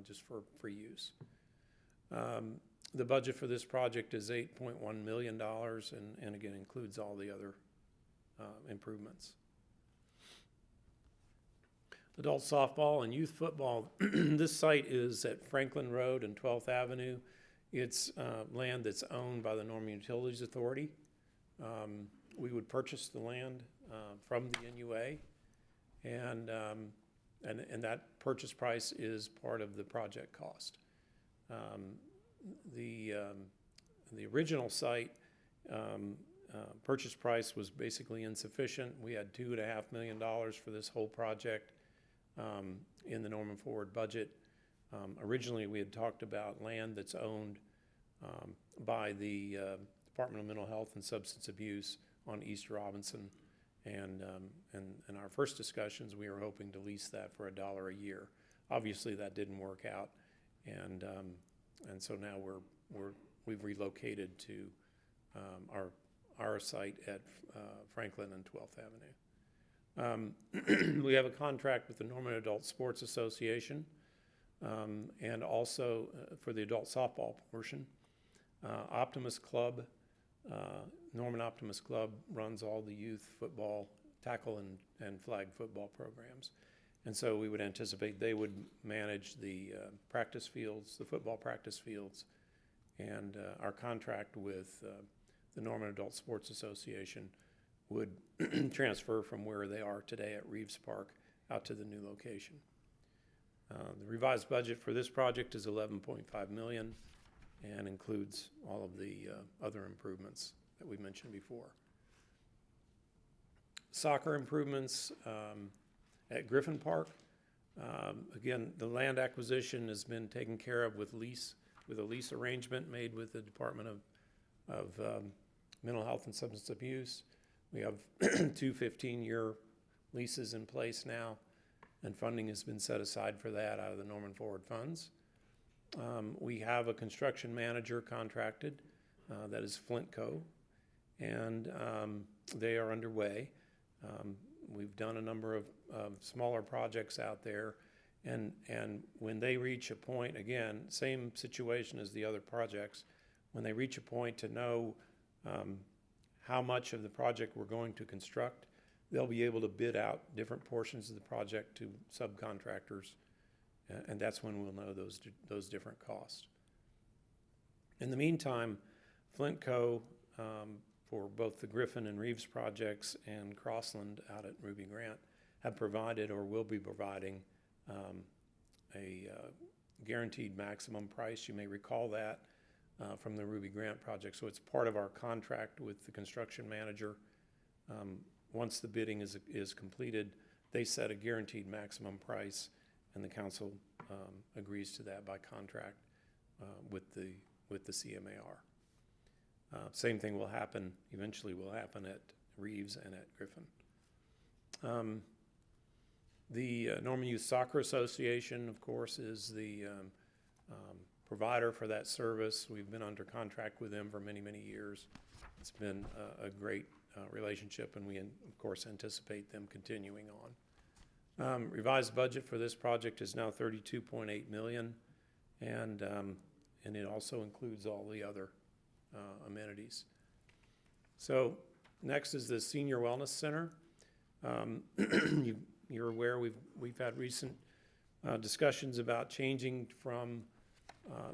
just for free use. The budget for this project is $8.1 million, and again includes all the other improvements. adult softball and youth football. This site is at Franklin Road and 12th Avenue. It's land that's owned by the Norman Utilities Authority. We would purchase the land from the NUA, and that purchase price is part of the project cost. The original site purchase price was basically insufficient. We had $2.5 million for this whole project in the Norman Forward budget. Originally, we had talked about land that's owned by the Department of Mental Health and Substance Abuse on East Robinson. And in our first discussions, we were hoping to lease that for $1 a year. Obviously, that didn't work out, and so now we've relocated to our site at Franklin and 12th Avenue. We have a contract with the Norman Adult Sports Association, and also for the adult softball portion. Optimus Club, Norman Optimus Club runs all the youth football, tackle and flag football programs. And so we would anticipate they would manage the practice fields, the football practice fields, and our contract with the Norman Adult Sports Association would transfer from where they are today at Reeves Park out to the new location. The revised budget for this project is $11.5 million and includes all of the other improvements that we mentioned before. Soccer improvements at Griffin Park. Again, the land acquisition has been taken care of with a lease arrangement made with the Department of Mental Health and Substance Abuse. We have two 15-year leases in place now, and funding has been set aside for that out of the Norman Forward funds. We have a construction manager contracted, that is Flintco, and they are underway. We've done a number of smaller projects out there, and when they reach a point, again, same situation as the other projects, when they reach a point to know how much of the project we're going to construct, they'll be able to bid out different portions of the project to subcontractors, and that's when we'll know those different costs. In the meantime, Flintco, for both the Griffin and Reeves projects and Crossland out at Ruby Grant, have provided or will be providing a guaranteed maximum price. You may recall that from the Ruby Grant project. So it's part of our contract with the construction manager. Once the bidding is completed, they set a guaranteed maximum price, and the council agrees to that by contract with the CMAR. Same thing eventually will happen at Reeves and at Griffin. The Norman Youth Soccer Association, of course, is the provider for that service. We've been under contract with them for many, many years. It's been a great relationship, and we, of course, anticipate them continuing on. Revised budget for this project is now $32.8 million, and it also includes all the other amenities. So next is the Senior Wellness Center. You're aware we've had recent discussions about changing from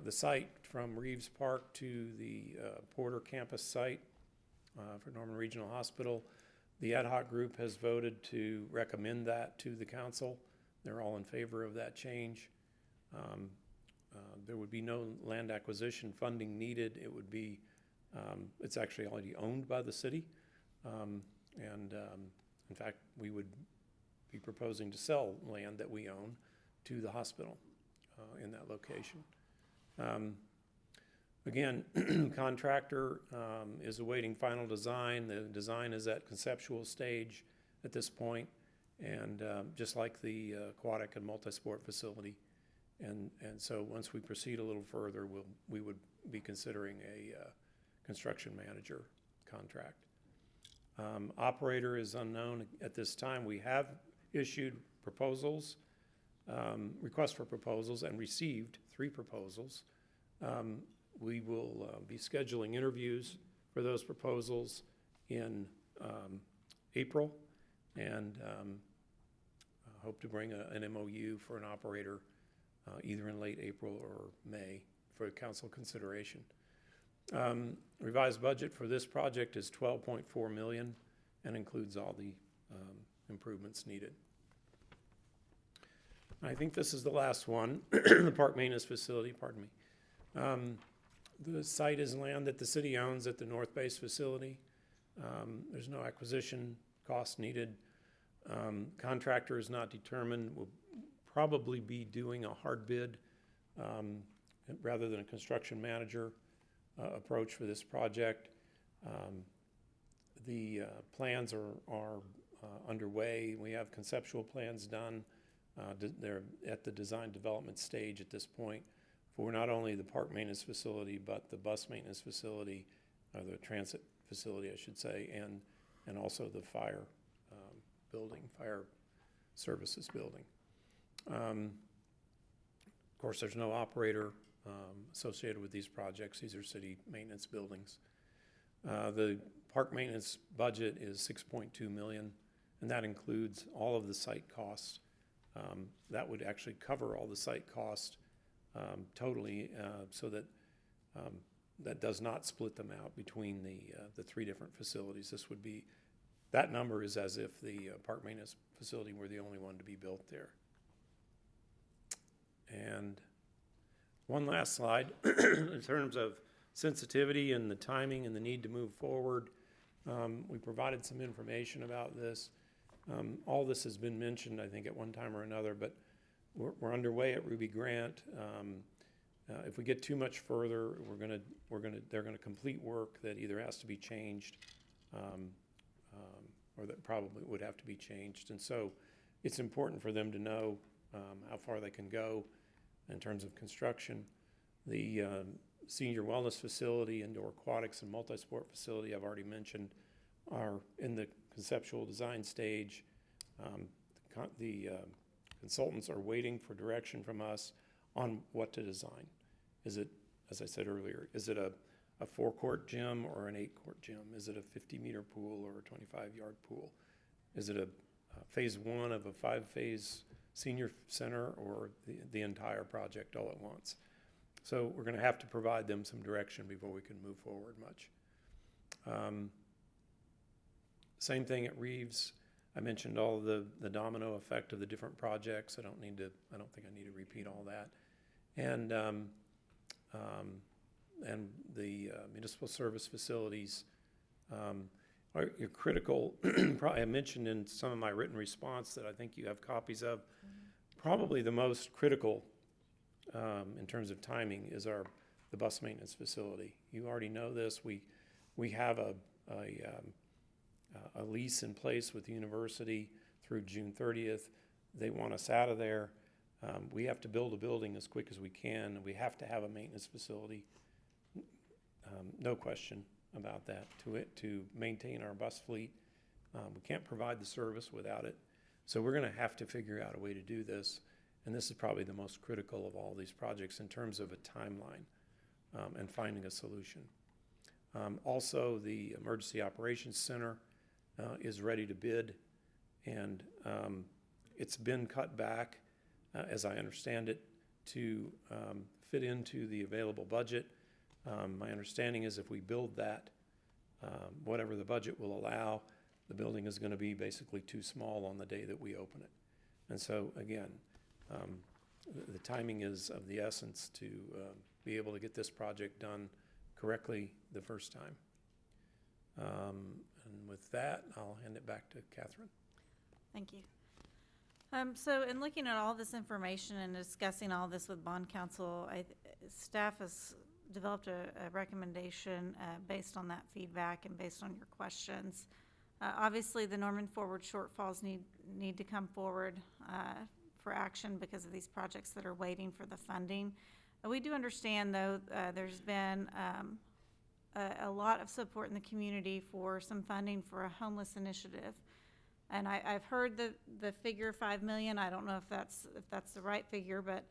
the site from Reeves Park to the Porter campus site for Norman Regional Hospital. The ad hoc group has voted to recommend that to the council. They're all in favor of that change. There would be no land acquisition funding needed. It would be, it's actually already owned by the city. In fact, we would be proposing to sell land that we own to the hospital in that location. Again, contractor is awaiting final design. The design is at conceptual stage at this point, and just like the aquatic and multi-sport facility. And so once we proceed a little further, we would be considering a construction manager contract. Operator is unknown at this time. We have issued proposals, requests for proposals, and received 3 proposals. We will be scheduling interviews for those proposals in April, and hope to bring an MOU for an operator either in late April or May for council consideration. Revised budget for this project is $12.4 million and includes all the improvements needed. I think this is the last one, the park maintenance facility, pardon me. The site is land that the city owns at the North Base facility. There's no acquisition cost needed. Contractor is not determined. We'll probably be doing a hard bid rather than a construction manager approach for this project. The plans are underway. We have conceptual plans done. They're at the design development stage at this point for not only the park maintenance facility, but the bus maintenance facility, or the transit facility, I should say, and also the fire building, fire services building. Of course, there's no operator associated with these projects. These are city maintenance buildings. The park maintenance budget is $6.2 million, and that includes all of the site costs. That would actually cover all the site costs totally, so that that does not split them out between the three different facilities. That number is as if the park maintenance facility were the only one to be built there. And one last slide in terms of sensitivity and the timing and the need to move forward. We provided some information about this. All this has been mentioned, I think, at one time or another, but we're underway at Ruby Grant. If we get too much further, they're gonna complete work that either has to be changed, or that probably would have to be changed. And so it's important for them to know how far they can go in terms of construction. The senior wellness facility, indoor aquatics, and multi-sport facility I've already mentioned are in the conceptual design stage. The consultants are waiting for direction from us on what to design. Is it, as I said earlier, is it a 4-court gym or an 8-court gym? Is it a 50-meter pool or a 25-yard pool? Is it a phase 1 of a 5-phase senior center, or the entire project all at once? So we're going to have to provide them some direction before we can move forward much. Same thing at Reeves. I mentioned all of the domino effect of the different projects. I don't think I need to repeat all that. And the municipal service facilities are critical. Probably I mentioned in some of my written response that I think you have copies of. Probably the most critical in terms of timing is the bus maintenance facility. You already know this. We have a lease in place with the university through June 30th. They want us out of there. We have to build a building as quick as we can. We have to have a maintenance facility. No question about that. To maintain our bus fleet, we can't provide the service without it. So we're going to have to figure out a way to do this. And this is probably the most critical of all these projects in terms of a timeline and finding a solution. Also, the Emergency Operations Center is ready to bid, and it's been cut back, as I understand it, to fit into the available budget. My understanding is if we build that, whatever the budget will allow, the building is going to be basically too small on the day that we open it. And so, again, the timing is of the essence to be able to get this project done correctly the first time. And with that, I'll hand it back to Catherine. Thank you. So in looking at all this information and discussing all this with bond counsel, staff has developed a recommendation based on that feedback and based on your questions. Obviously, the Norman Forward shortfalls need to come forward for action because of these projects that are waiting for the funding. We do understand, though, there's been a lot of support in the community for some funding for a homeless initiative. And I've heard the figure $5 million. I don't know if that's the right figure, but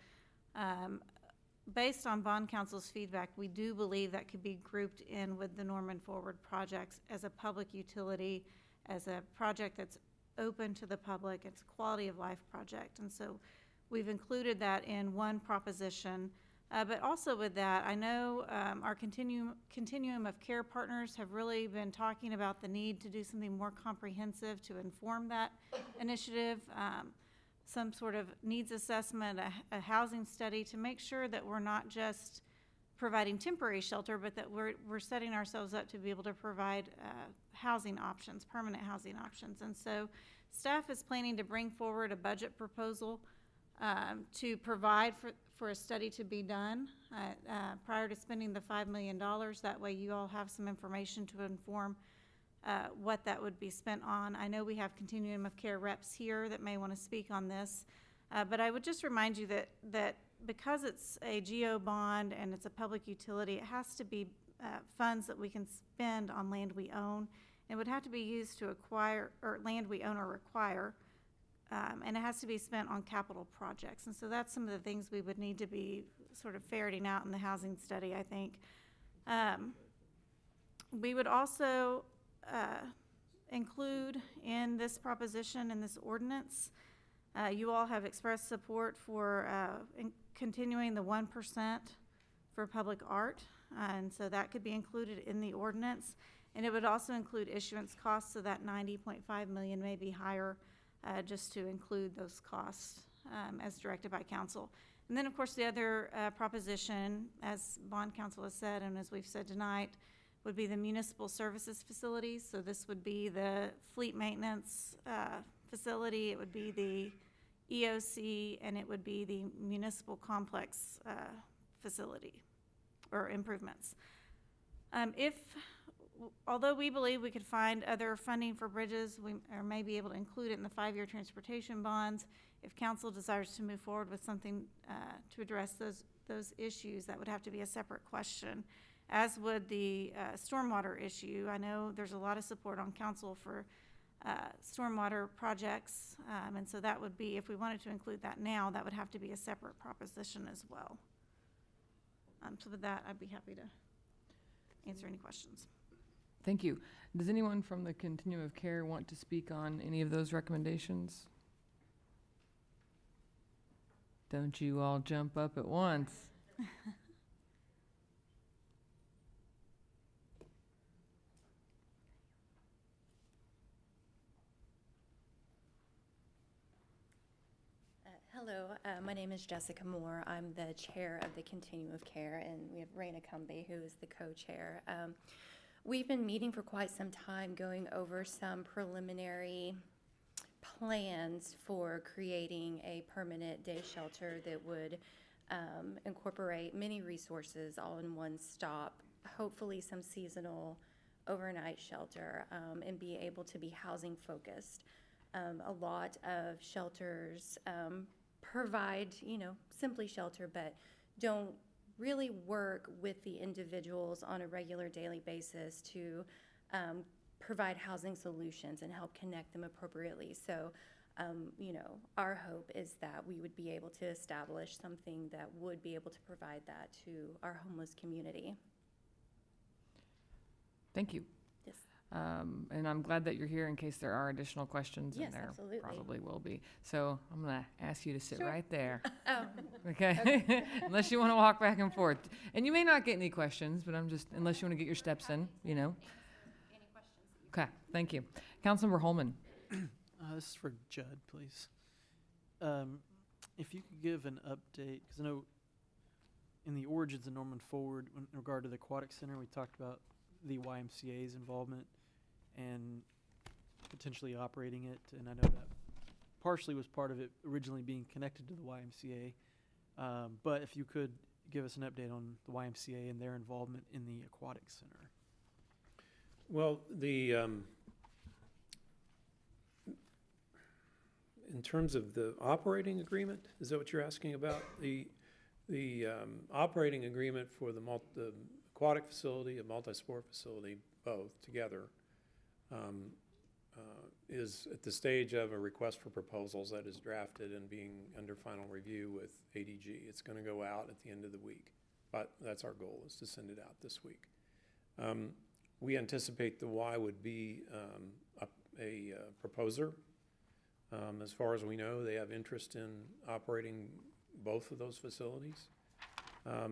based on bond counsel's feedback, we do believe that could be grouped in with the Norman Forward projects as a public utility, as a project that's open to the public. It's a quality of life project. And so we've included that in one proposition. But also with that, I know our continuum of care partners have really been talking about the need to do something more comprehensive to inform that initiative, some sort of needs assessment, a housing study, to make sure that we're not just providing temporary shelter, but that we're setting ourselves up to be able to provide housing options, permanent housing options. And so staff is planning to bring forward a budget proposal to provide for a study to be done prior to spending the $5 million. That way you all have some information to inform what that would be spent on. I know we have continuum of care reps here that may want to speak on this, but I would just remind you that because it's a GO bond and it's a public utility, it has to be funds that we can spend on land we own. It would have to be used to acquire, or land we own or require, and it has to be spent on capital projects. And so that's some of the things we would need to be sort of ferreting out in the housing study, I think. We would also include in this proposition, in this ordinance, you all have expressed support for continuing the 1% for public art, and so that could be included in the ordinance. And it would also include issuance costs, so that $90.5 million may be higher, just to include those costs as directed by council. And then, of course, the other proposition, as bond counsel has said and as we've said tonight, would be the municipal services facilities. So this would be the fleet maintenance facility, it would be the EOC, and it would be the municipal complex facility or improvements. Although we believe we could find other funding for bridges, we may be able to include it in the 5-year transportation bonds. If council desires to move forward with something to address those issues, that would have to be a separate question, as would the stormwater issue. I know there's a lot of support on council for stormwater projects, and so that would be, if we wanted to include that now, that would have to be a separate proposition as well. So with that, I'd be happy to answer any questions. Thank you. Does anyone from the continuum of care want to speak on any of those recommendations? Don't you all jump up at once. Hello, my name is Jessica Moore. I'm the chair of the Continuum of Care, and we have Raina Cumbey, who is the co-chair. We've been meeting for quite some time, going over some preliminary plans for creating a permanent day shelter that would incorporate many resources all in one stop, hopefully some seasonal overnight shelter, and be able to be housing focused. A lot of shelters provide, simply shelter, but don't really work with the individuals on a regular daily basis to provide housing solutions and help connect them appropriately. So, our hope is that we would be able to establish something that would be able to provide that to our homeless community. Thank you. Yes. And I'm glad that you're here in case there are additional questions, Yes, and there absolutely. probably will be. So I'm going to ask you to sit Sure. right there. Oh, Okay? Unless you want to walk back and forth. And you may not get any questions, but unless you want to get your steps in, any questions? Okay, thank you. Councilmember Holman. This is for Judd, please. If you could give an update, because I know in the origins of Norman Forward, in regard to the Aquatic Center, we talked about the YMCA's involvement and potentially operating it, and I know that partially was part of it originally being connected to the YMCA, but if you could give us an update on the YMCA and their involvement in the Aquatic Center. Well, in terms of the operating agreement, is that what you're asking about? The operating agreement for the aquatic facility, a multi-sport facility, both together, is at the stage of a request for proposals that is drafted and being under final review with ADG. It's going to go out at the end of the week, but that's our goal, is to send it out this week. We anticipate the Y would be a proposer As far as we know, they have interest in operating both of those facilities. I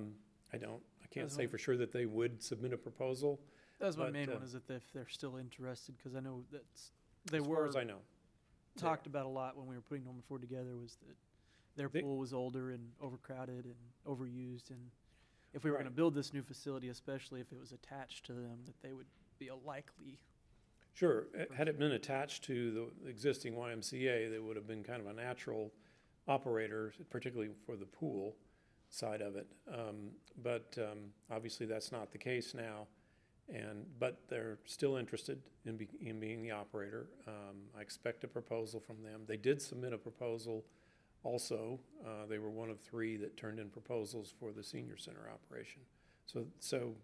can't That's say fine. for sure that they would submit a proposal. That's my But, main one, is that if they're still interested, because I know they As far were as I know. talked about a lot when we were putting Norman Ford together, was that their They- pool was older and overcrowded and overused, and if we were Right. going to build this new facility, especially if it was attached to them, that they would be a likely. Sure, had it been attached to the existing YMCA, they would have been kind of a natural operator, particularly for the pool side of it. But obviously, that's not the case now. But they're still interested in being the operator. I expect a proposal from them. They did submit a proposal also. They were one of 3 that turned in proposals for the senior center operation. So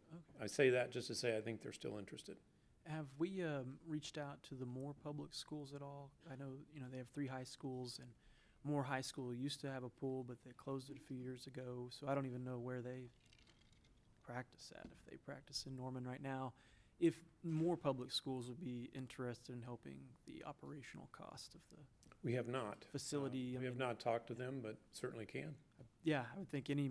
I say that just to say I think they're still interested. Have we reached out to the Moore Public Schools at all? I know, they have 3 high schools, and Moore High School used to have a pool, but they closed it a few years ago, so I don't even know where they practice at, if they practice in Norman right now. If more public schools would be interested in helping the operational cost of the We have not. facility. I We have mean, not talked to them, but certainly can. Yeah, I would think any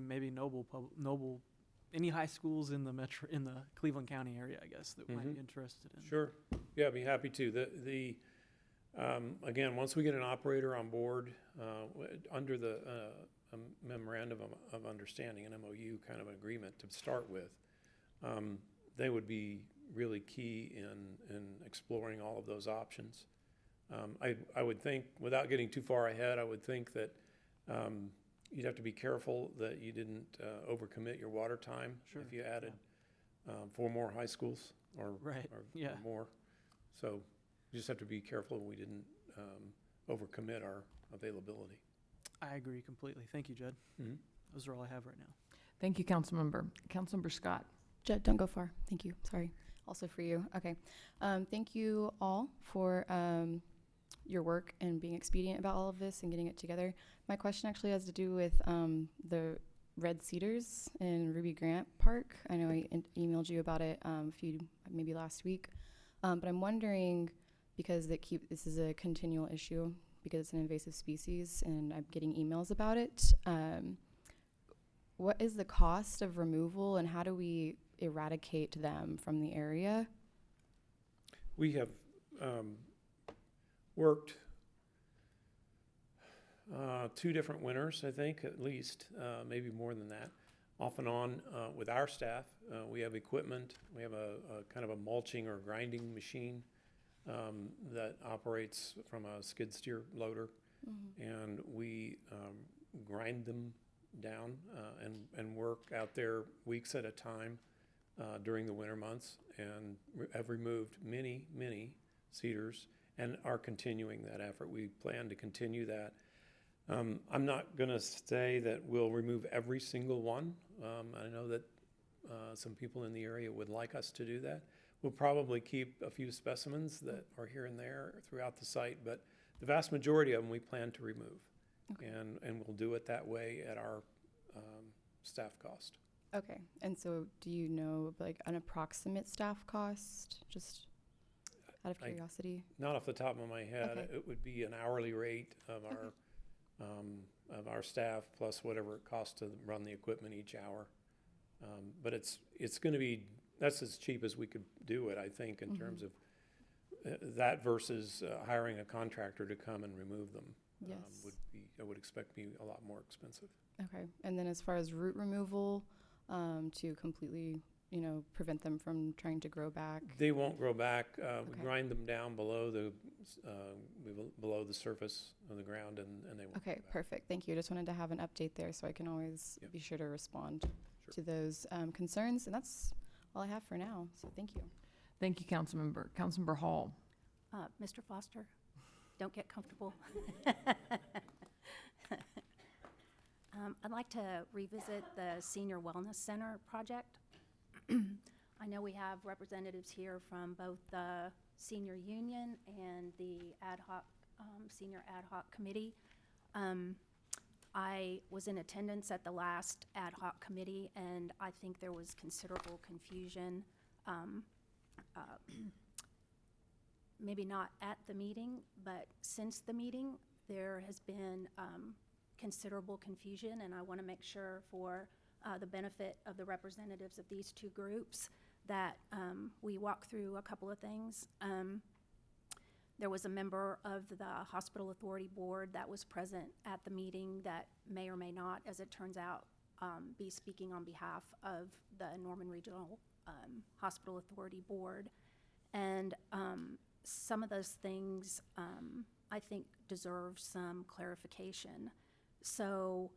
high schools in the Cleveland County area, I guess, that might be interested in. Sure. Yeah, I'd be happy to. Again, once we get an operator on board, under the memorandum of understanding, an MOU kind of agreement to start with, they would be really key in exploring all of those options. I would think, without getting too far ahead, I would think that you'd have to be careful that you didn't overcommit your water time Sure, if you added 4 more high schools or Right, yeah. more. So you just have to be careful we didn't overcommit our availability. I agree completely. Thank you, Judd. Mhm. Those are all I have right now. Thank you, Councilmember. Councilmember Scott. Judd, don't go far. Thank you. Sorry. Also for you. Okay. Thank you all for your work and being expedient about all of this and getting it together. My question actually has to do with the Red Cedars in Ruby Grant Park. I know I emailed you about it maybe last week, but I'm wondering, because this is a continual issue because it's an invasive species and I'm getting emails about it. What is the cost of removal and how do we eradicate them from the area? We have worked 2 different winters, I think, at least, maybe more than that, off and on with our staff. We have equipment. We have a kind of a mulching or grinding machine that operates from a skid steer loader, and we grind them down and work out there weeks at a time during the winter months, and have removed many cedars and are continuing that effort. We plan to continue that. I'm not going to say that we'll remove every single one. I know that some people in the area would like us to do that. We'll probably keep a few specimens that are here and there throughout the site, but the vast majority of them we plan to remove. Okay. And we'll do it that way at our staff cost. Okay, and so do you know like an approximate staff cost, just out of curiosity? Not off the top of my head. Okay. It would be an hourly rate of our staff plus whatever it costs to run the equipment each hour. But it's going to be, that's as cheap as we could do it, I think, in terms of that versus hiring a contractor to come and remove them. Yes. I would expect be a lot more expensive. Okay, and then as far as root removal, to completely, prevent them from trying to grow back? They won't grow back. We Okay. grind them down below the surface of the ground, and they won't. Okay, grow back. perfect, thank you. Just wanted to have an update there so I can always Yep. be sure to respond Sure. to those concerns, and that's all I have for now, so thank you. Thank you, Councilmember. Councilmember Hall. Mr. Foster, don't get comfortable. I'd like to revisit the Senior Wellness Center project. I know we have representatives here from both the Senior Union and the Senior Ad Hoc Committee. I was in attendance at the last Ad Hoc Committee, and I think there was considerable confusion maybe not at the meeting, but since the meeting, there has been considerable confusion, and I want to make sure for the benefit of the representatives of these two groups that we walk through a couple of things. There was a member of the Hospital Authority Board that was present at the meeting that may or may not, as it turns out, be speaking on behalf of the Norman Regional Hospital Authority Board. And some of those things I think deserve some clarification. So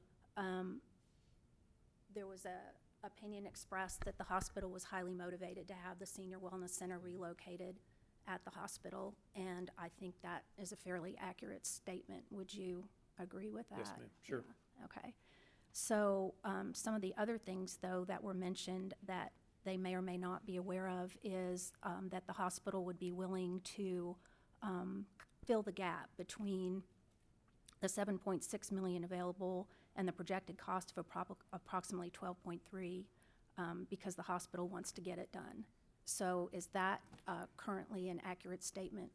there was a opinion expressed that the hospital was highly motivated to have the Senior Wellness Center relocated at the hospital, and I think that is a fairly accurate statement. Would you agree with that? Yes, ma'am. Sure. Yeah. Okay. So some of the other things, though, that were mentioned that they may or may not be aware of is that the hospital would be willing to fill the gap between the $7.6 million available and the projected cost of approximately $12.3 because the hospital wants to get it done. So is that currently an accurate statement?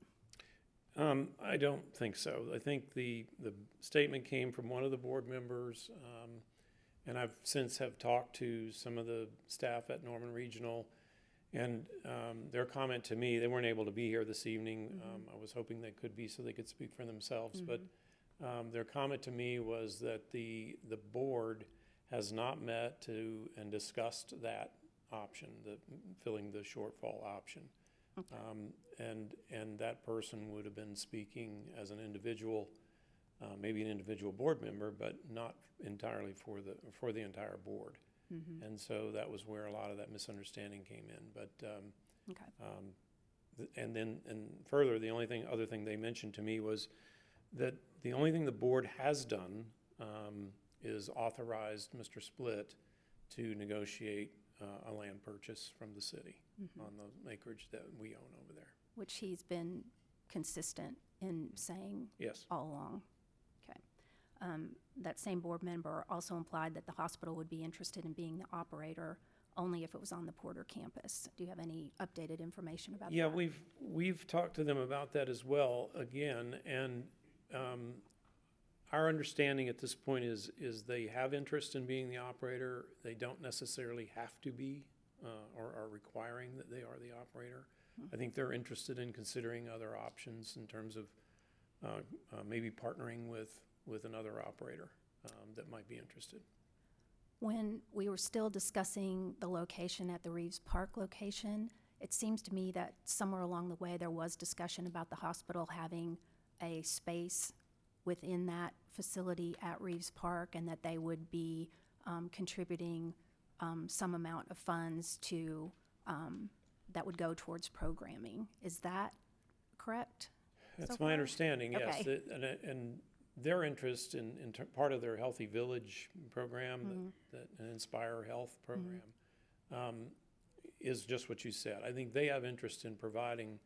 I don't think so. I think the statement came from one of the board members, and I've since have talked to some of the staff at Norman Regional, and their comment to me, they weren't able to be here this evening. I was hoping they could be so they could speak for themselves, but their comment to me was that the board has not met and discussed that option, the filling the shortfall option. Okay. And that person would have been speaking as an individual, maybe an individual board member, but not entirely for the entire board. And so that was where a lot of that misunderstanding came in. But Okay. and further, the only other thing they mentioned to me was that the only thing the board has done is authorized Mr. Split to negotiate a land purchase from the city on the acreage that we own over there. Which he's been consistent in saying Yes. all along. Okay. That same board member also implied that the hospital would be interested in being the operator only if it was on the Porter campus. Do you have any updated information about that? Yeah, we've talked to them about that as well, again, and our understanding at this point is they have interest in being the operator. They don't necessarily have to be or are requiring that they are the operator. I think they're interested in considering other options in terms of maybe partnering with another operator that might be interested. When we were still discussing the location at the Reeves Park location, it seems to me that somewhere along the way there was discussion about the hospital having a space within that facility at Reeves Park and that they would be contributing some amount of funds to that would go towards programming. Is that correct? That's so my far? understanding, yes. Okay. And their interest in part of their Healthy Village program, that an Inspire Health program, is just what you said. I think they have interest in providing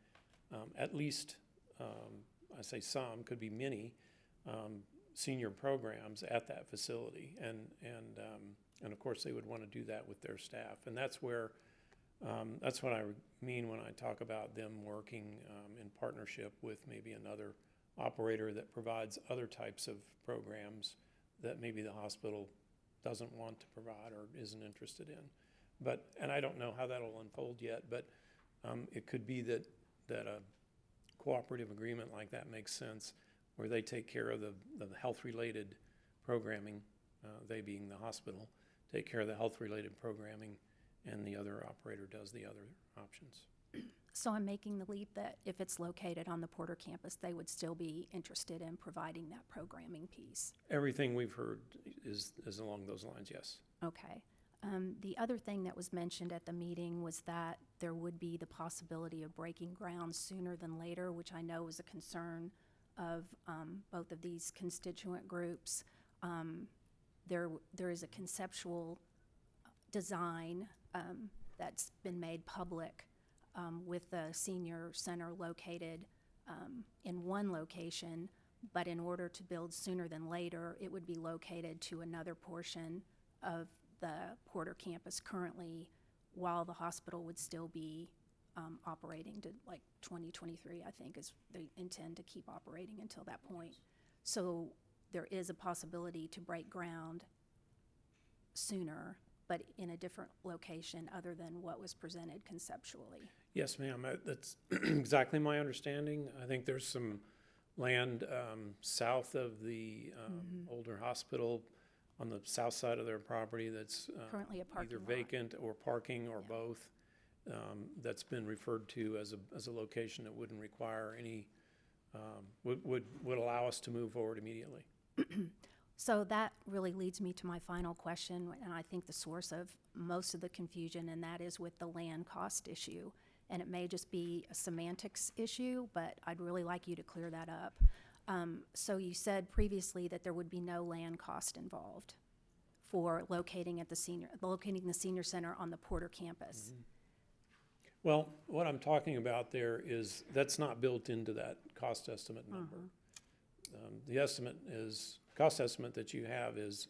at least, I say some, could be many, senior programs at that facility. And of course, they would want to do that with their staff. And that's where, that's what I mean when I talk about them working in partnership with maybe another operator that provides other types of programs that maybe the hospital doesn't want to provide or isn't interested in. And I don't know how that'll unfold yet, but it could be that a cooperative agreement like that makes sense, where they take care of the health-related programming, they being the hospital, take care of the health-related programming, and the other operator does the other options. So I'm making the leap that if it's located on the Porter campus, they would still be interested in providing that programming piece. Everything we've heard is along those lines, yes. Okay. The other thing that was mentioned at the meeting was that there would be the possibility of breaking ground sooner than later, which I know is a concern of both of these constituent groups. There is a conceptual design that's been made public with the senior center located in one location, but in order to build sooner than later, it would be located to another portion of the Porter campus currently, while the hospital would still be operating to like 2023, I think, is they intend to keep operating until that point. So there is a possibility to break ground sooner, but in a different location other than what was presented conceptually. Yes, ma'am. That's exactly my understanding. I think there's some land south of the older hospital on the south side of their property that's Currently a parking either lot. vacant or parking or Yeah. both. That's been referred to as a location that wouldn't require any, would allow us to move forward immediately. So that really leads me to my final question, and I think the source of most of the confusion, and that is with the land cost issue. And it may just be a semantics issue, but I'd really like you to clear that up. So you said previously that there would be no land cost involved for locating the senior center on the Porter campus. Well, what I'm talking about there is, that's not built into that cost estimate number. The cost estimate that you have is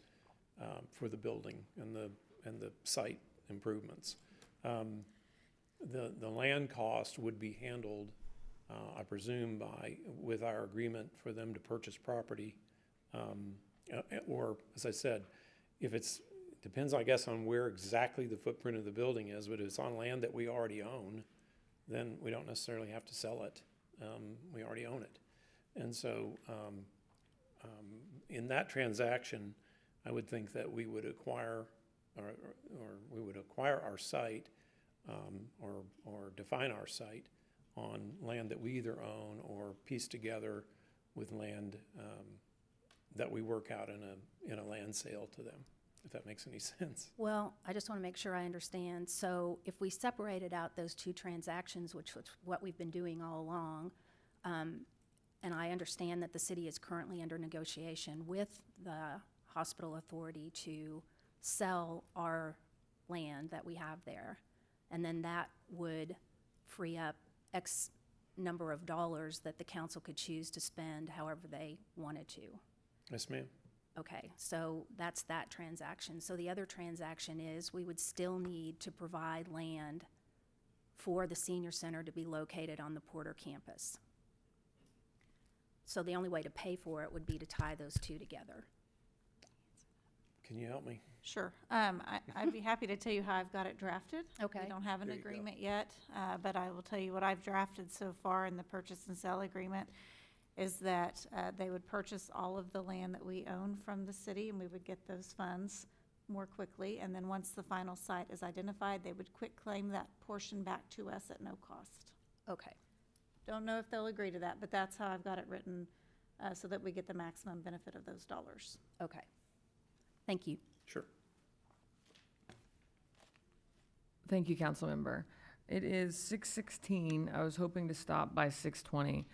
for the building and the site improvements. The land cost would be handled, I presume, with our agreement for them to purchase property. Or, as I said, depends, I guess, on where exactly the footprint of the building is, but if it's on land that we already own, then we don't necessarily have to sell it. We already own it. And so, in that transaction, I would think that we would acquire, or we would acquire our site, or define our site on land that we either own or piece together with land that we work out in a land sale to them, if that makes any sense. Well, I just want to make sure I understand. So if we separated out those two transactions, which was what we've been doing all along, and I understand that the city is currently under negotiation with the hospital authority to sell our land that we have there, and then that would free up X number of dollars that the council could choose to spend however they wanted to. Yes, ma'am. Okay, so that's that transaction. So the other transaction is we would still need to provide land for the senior center to be located on the Porter campus. So the only way to pay for it would be to tie those two together. Can you help me? Sure. I'd be happy to tell you how I've got it drafted. Okay. We don't have an There you go. agreement yet, but I will tell you what I've drafted so far in the purchase and sale agreement is that they would purchase all of the land that we own from the city, and we would get those funds more quickly. And then once the final site is identified, they would quit claim that portion back to us at no cost. Okay, Don't know if they'll agree to that, but that's how I've got it written, so that we get the maximum benefit of those dollars. okay. Thank you. Sure. Thank you, Councilmember. It is 6:16. I was hoping to stop by 6:20.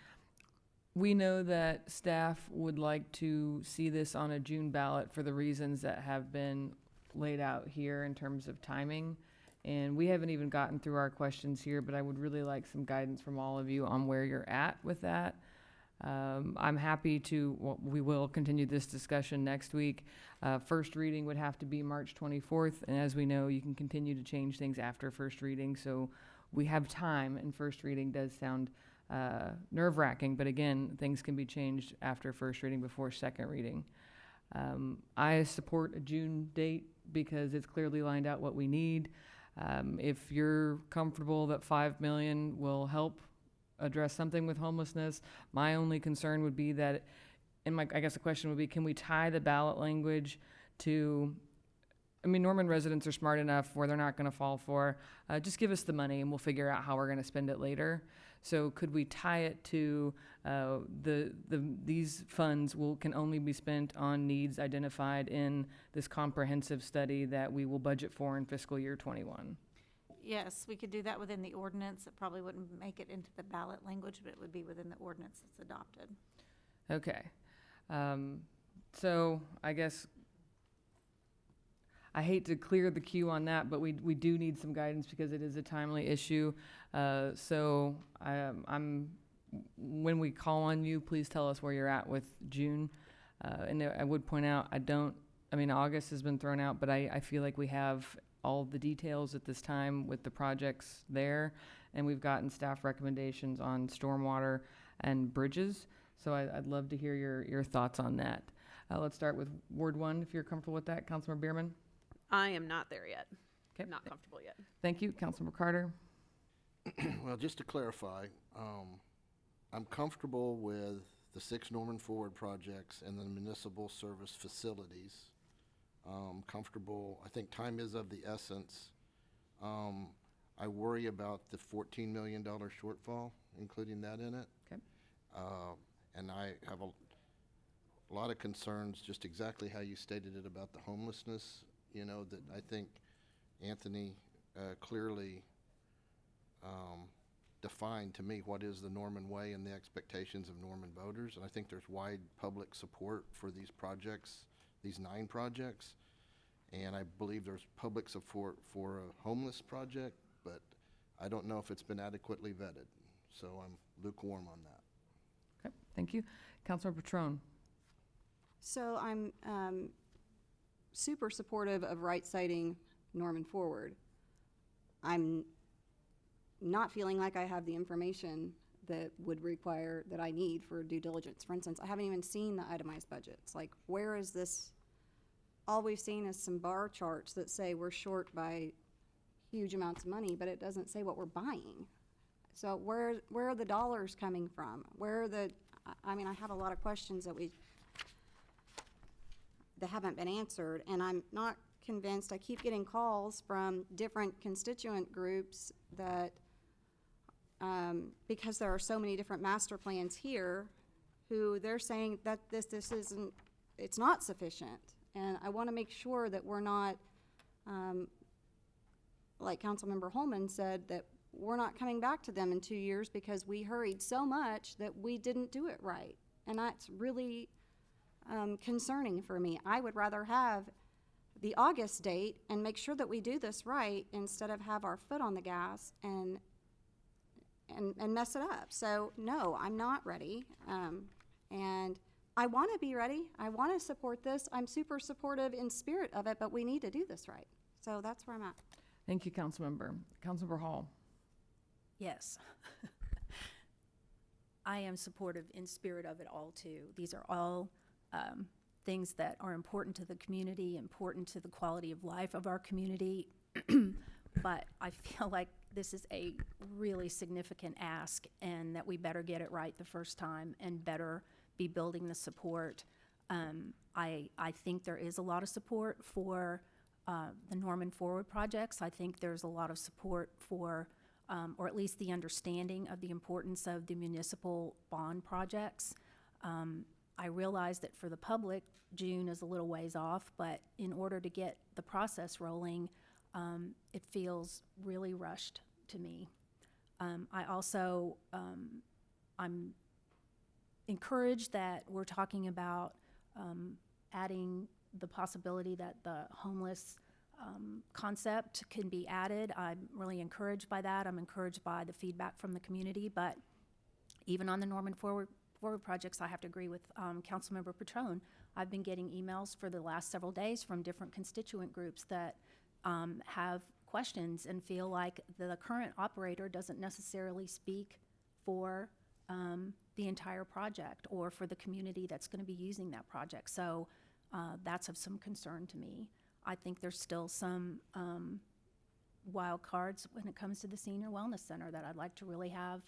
We know that staff would like to see this on a June ballot for the reasons that have been laid out here in terms of timing. And we haven't even gotten through our questions here, but I would really like some guidance from all of you on where you're at with that. I'm happy we will continue this discussion next week. First reading would have to be March 24th, and as we know, you can continue to change things after first reading, so we have time, and first reading does sound nerve-wracking, but again, things can be changed after first reading before second reading. I support a June date because it's clearly lined out what we need. If you're comfortable that $5 million will help address something with homelessness, my only concern would be that, I guess the question would be, can we tie the ballot language to, Norman residents are smart enough where they're not gonna fall for, just give us the money and we'll figure out how we're gonna spend it later. So could we tie it to, these funds can only be spent on needs identified in this comprehensive study that we will budget for in fiscal year 21? Yes, we could do that within the ordinance. It probably wouldn't make it into the ballot language, but it would be within the ordinance that's adopted. Okay. So I guess I hate to clear the queue on that, but we do need some guidance because it is a timely issue. So when we call on you, please tell us where you're at with June. And I would point out, August has been thrown out, but I feel like we have all the details at this time with the projects there. and we've gotten staff recommendations on stormwater and bridges. So I'd love to hear your thoughts on that. Let's start with Ward 1, if you're comfortable with that. Councilmember Bierman? I am not there yet. Okay. Not comfortable yet. Thank you. Councilmember Carter? Well, just to clarify, I'm comfortable with the 6 Norman Forward projects and the municipal service facilities. Comfortable, I think time is of the essence. I worry about the $14 million shortfall, including that in it. Okay. And I have a lot of concerns, just exactly how you stated it about the homelessness, that I think Anthony clearly defined to me what is the Norman way and the expectations of Norman voters. And I think there's wide public support for these projects, these 9 projects. And I believe there's public support for a homeless project, but I don't know if it's been adequately vetted. So I'm lukewarm on that. Okay, thank you. Councilmember Patron? So I'm super supportive of right-siding Norman Forward. I'm not feeling like I have the information that I need for due diligence. For instance, I haven't even seen the itemized budgets. Like, where is this? All we've seen is some bar charts that say we're short by huge amounts of money, but it doesn't say what we're buying. So where are the dollars coming from? I have a lot of questions that haven't been answered, and I'm not convinced. I keep getting calls from different constituent groups that, because there are so many different master plans here, who they're saying that it's not sufficient. And I want to make sure that we're not, like Councilmember Holman said, that we're not coming back to them in 2 years because we hurried so much that we didn't do it right. And that's really concerning for me. I would rather have the August date and make sure that we do this right instead of have our foot on the gas and mess it up. So no, I'm not ready. And I want to be ready. I want to support this. I'm super supportive in spirit of it, but we need to do this right. So that's where I'm at. Thank you, Councilmember. Councilmember Hall? Yes. I am supportive in spirit of it all, too. These are all things that are important to the community, important to the quality of life of our community. But I feel like this is a really significant ask, and that we better get it right the first time and better be building the support. I think there is a lot of support for the Norman Forward projects. I think there's a lot of support for, or at least the understanding of the importance of the municipal bond projects. I realize that for the public, June is a little ways off, but in order to get the process rolling, it feels really rushed to me. I also, I'm encouraged that we're talking about adding the possibility that the homeless concept can be added. I'm really encouraged by that. I'm encouraged by the feedback from the community, but even on the Norman Forward projects, I have to agree with Councilmember Patron. I've been getting emails for the last several days from different constituent groups that have questions and feel like the current operator doesn't necessarily speak for the entire project or for the community that's going to be using that project. So that's of some concern to me. I think there's still some wild cards when it comes to the Senior Wellness Center that I'd like to really have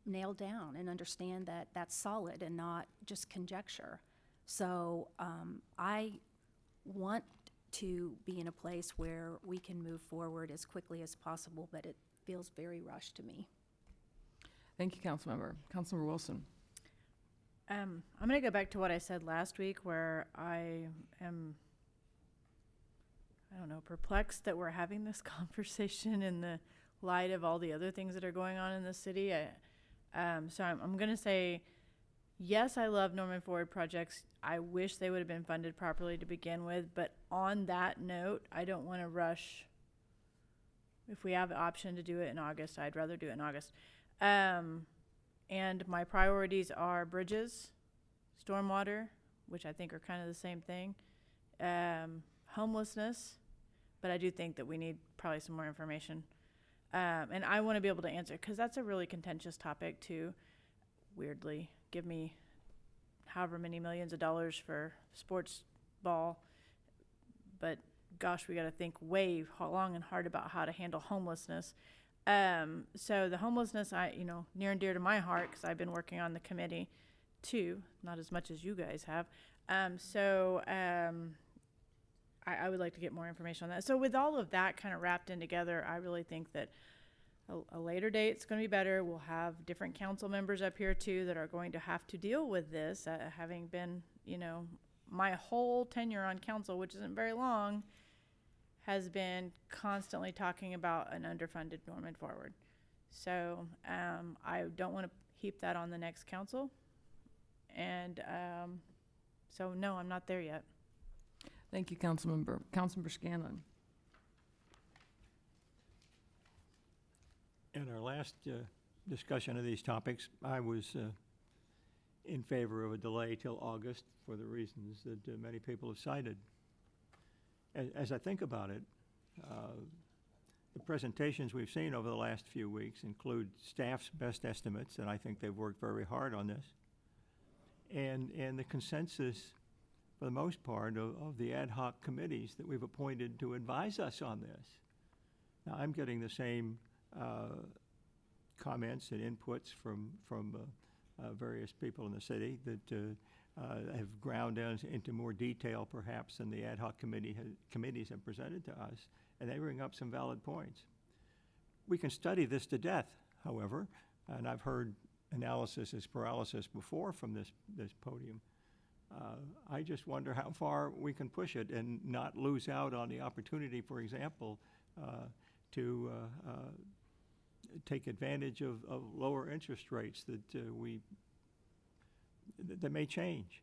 nailed down and understand that that's solid and not just conjecture. So I want to be in a place where we can move forward as quickly as possible, but it feels very rushed to me. Thank you, Councilmember. Councilmember Wilson? I'm going to go back to what I said last week, where I am, perplexed that we're having this conversation in the light of all the other things that are going on in the city. So I'm going to say, yes, I love Norman Forward projects. I wish they would have been funded properly to begin with. But on that note, I don't want to rush. If we have the option to do it in August, I'd rather do it in August. And my priorities are bridges, stormwater, which I think are kind of the same thing, homelessness, but I do think that we need probably some more information. And I want to be able to answer, because that's a really contentious topic too. Weirdly, give me however many millions of dollars for sports ball, but gosh, we got to think way long and hard about how to handle homelessness. So the homelessness, near and dear to my heart, because I've been working on the committee too, not as much as you guys have. I would like to get more information on that. So with all of that kind of wrapped in together, I really think that a later date's going to be better. We'll have different council members up here too that are going to have to deal with this, having been, my whole tenure on council, which isn't very long, has been constantly talking about an underfunded Norman Forward. So I don't want to heap that on the next council. And so no, I'm not there yet. Thank you, Councilmember. Councilmember Scanlon. In our last discussion of these topics, I was in favor of a delay till August for the reasons that many people have cited. As I think about it, the presentations we've seen over the last few weeks include staff's best estimates, and I think they've worked very hard on this, and the consensus, for the most part, of the ad hoc committees that we've appointed to advise us on this. Now, I'm getting the same comments and inputs from various people in the city that have ground down into more detail, perhaps, than the ad hoc committees have presented to us, and they bring up some valid points. We can study this to death, however, and I've heard analysis is paralysis before from this podium. I just wonder how far we can push it and not lose out on the opportunity, for example, to take advantage of lower interest rates that may change.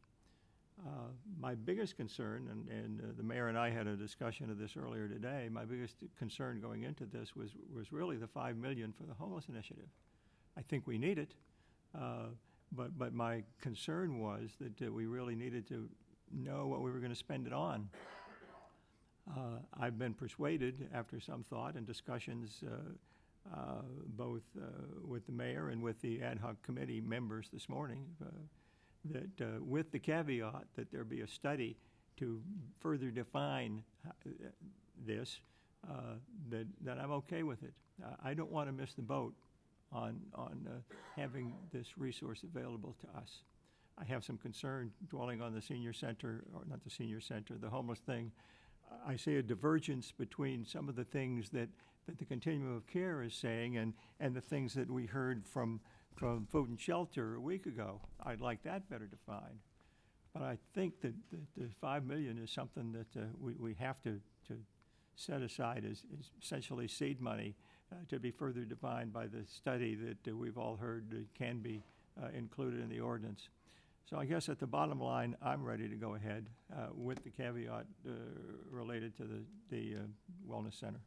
My biggest concern, and the mayor and I had a discussion of this earlier today, my biggest concern going into this was really the $5 million for the homeless initiative. I think we need it, but my concern was that we really needed to know what we were going to spend it on. I've been persuaded, after some thought and discussions, both with the mayor and with the ad hoc committee members this morning, that with the caveat that there be a study to further define this, that I'm okay with it. I don't want to miss the boat on having this resource available to us. I have some concern dwelling on the senior center, or not the senior center, the homeless thing. I see a divergence between some of the things that the continuum of care is saying and the things that we heard from food and shelter a week ago. I'd like that better defined. But I think that the $5 million is something that we have to set aside as essentially seed money to be further defined by the study that we've all heard can be included in the ordinance. So I guess at the bottom line, I'm ready to go ahead with the caveat related to the wellness center.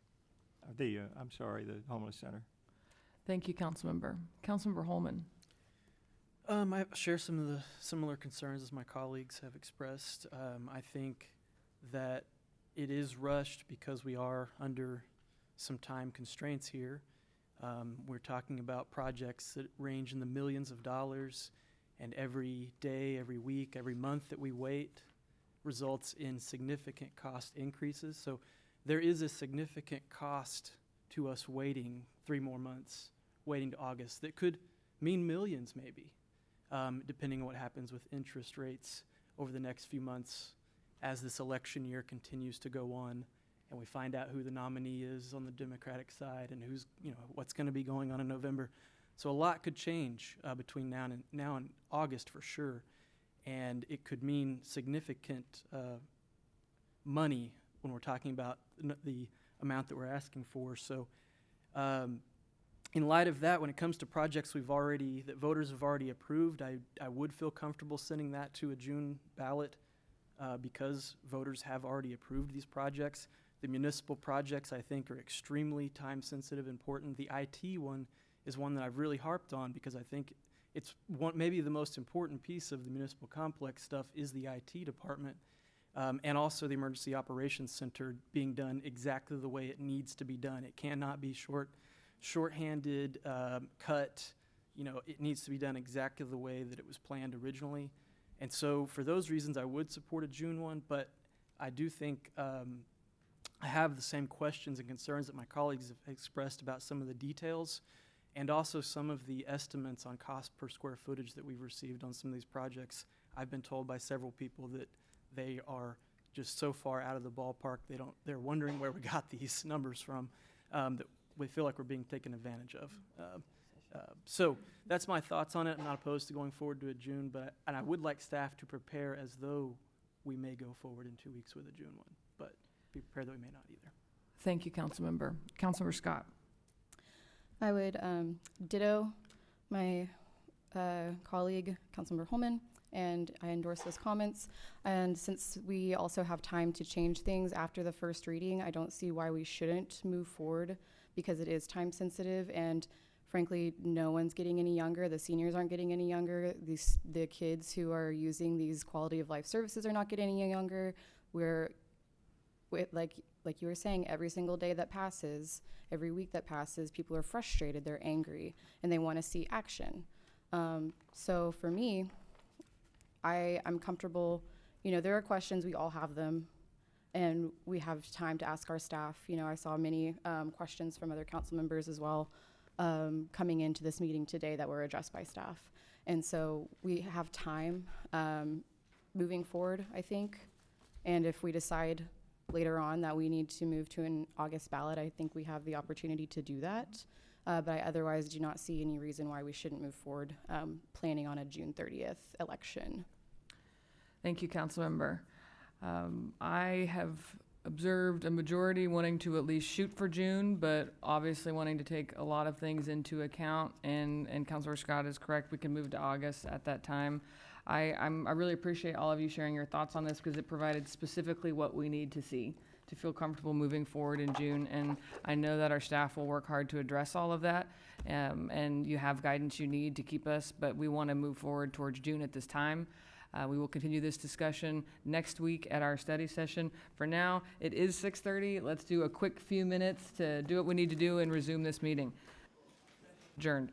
The homeless center. Thank you, Councilmember. Councilmember Holman. I share some of the similar concerns as my colleagues have expressed. I think that it is rushed because we are under some time constraints here. We're talking about projects that range in the millions of dollars, and every day, every week, every month that we wait results in significant cost increases. So there is a significant cost to us waiting 3 more months, waiting to August, that could mean millions maybe, depending on what happens with interest rates over the next few months as this election year continues to go on and we find out who the nominee is on the Democratic side and what's going to be going on in November. So a lot could change between now and August for sure, and it could mean significant money when we're talking about the amount that we're asking for. So in light of that, when it comes to projects that voters have already approved, I would feel comfortable sending that to a June ballot because voters have already approved these projects. The municipal projects, I think, are extremely time-sensitive, important. The IT one is one that I've really harped on because I think it's maybe the most important piece of the municipal complex stuff is the IT department, and also the Emergency Operations Center being done exactly the way it needs to be done. It cannot be short shorthanded, cut. You know, it needs to be done exactly the way that it was planned originally. And so for those reasons, I would support a June one, but I do think I have the same questions and concerns that my colleagues have expressed about some of the details and also some of the estimates on cost per square footage that we've received on some of these projects. I've been told by several people that they are just so far out of the ballpark, they're wondering where we got these numbers from, that we feel like we're being taken advantage of. So that's my thoughts on it. I'm not opposed to going forward to a June, and I would like staff to prepare as though we may go forward in 2 weeks with a June one, but be prepared that we may not either. Thank you, Councilmember. Councilmember Scott. I would ditto my colleague, Councilmember Holman, and I endorse those comments. And since we also have time to change things after the first reading, I don't see why we shouldn't move forward because it is time sensitive, and frankly, no one's getting any younger. The seniors aren't getting any younger. The kids who are using these quality of life services are not getting any younger. Like you were saying, every single day that passes, every week that passes, people are frustrated, they're angry, and they want to see action. So for me, I'm comfortable. You know, there are questions, we all have them, and we have time to ask our staff. You know, I saw many questions from other council members as well coming into this meeting today that were addressed by staff. And so we have time moving forward, I think. And if we decide later on that we need to move to an August ballot, I think we have the opportunity to do that. But I otherwise do not see any reason why we shouldn't move forward planning on a June 30th election. Thank you, Councilmember. I have observed a majority wanting to at least shoot for June, but obviously wanting to take a lot of things into account, and Councilor Scott is correct, we can move to August at that time. I really appreciate all of you sharing your thoughts on this because it provided specifically what we need to see to feel comfortable moving forward in June, and I know that our staff will work hard to address all of that, and you have guidance you need to keep us, but we want to move forward towards June at this time. We will continue this discussion next week at our study session. For now, it is 6:30. Let's do a quick few minutes to do what we need to do and resume this meeting. Adjourned.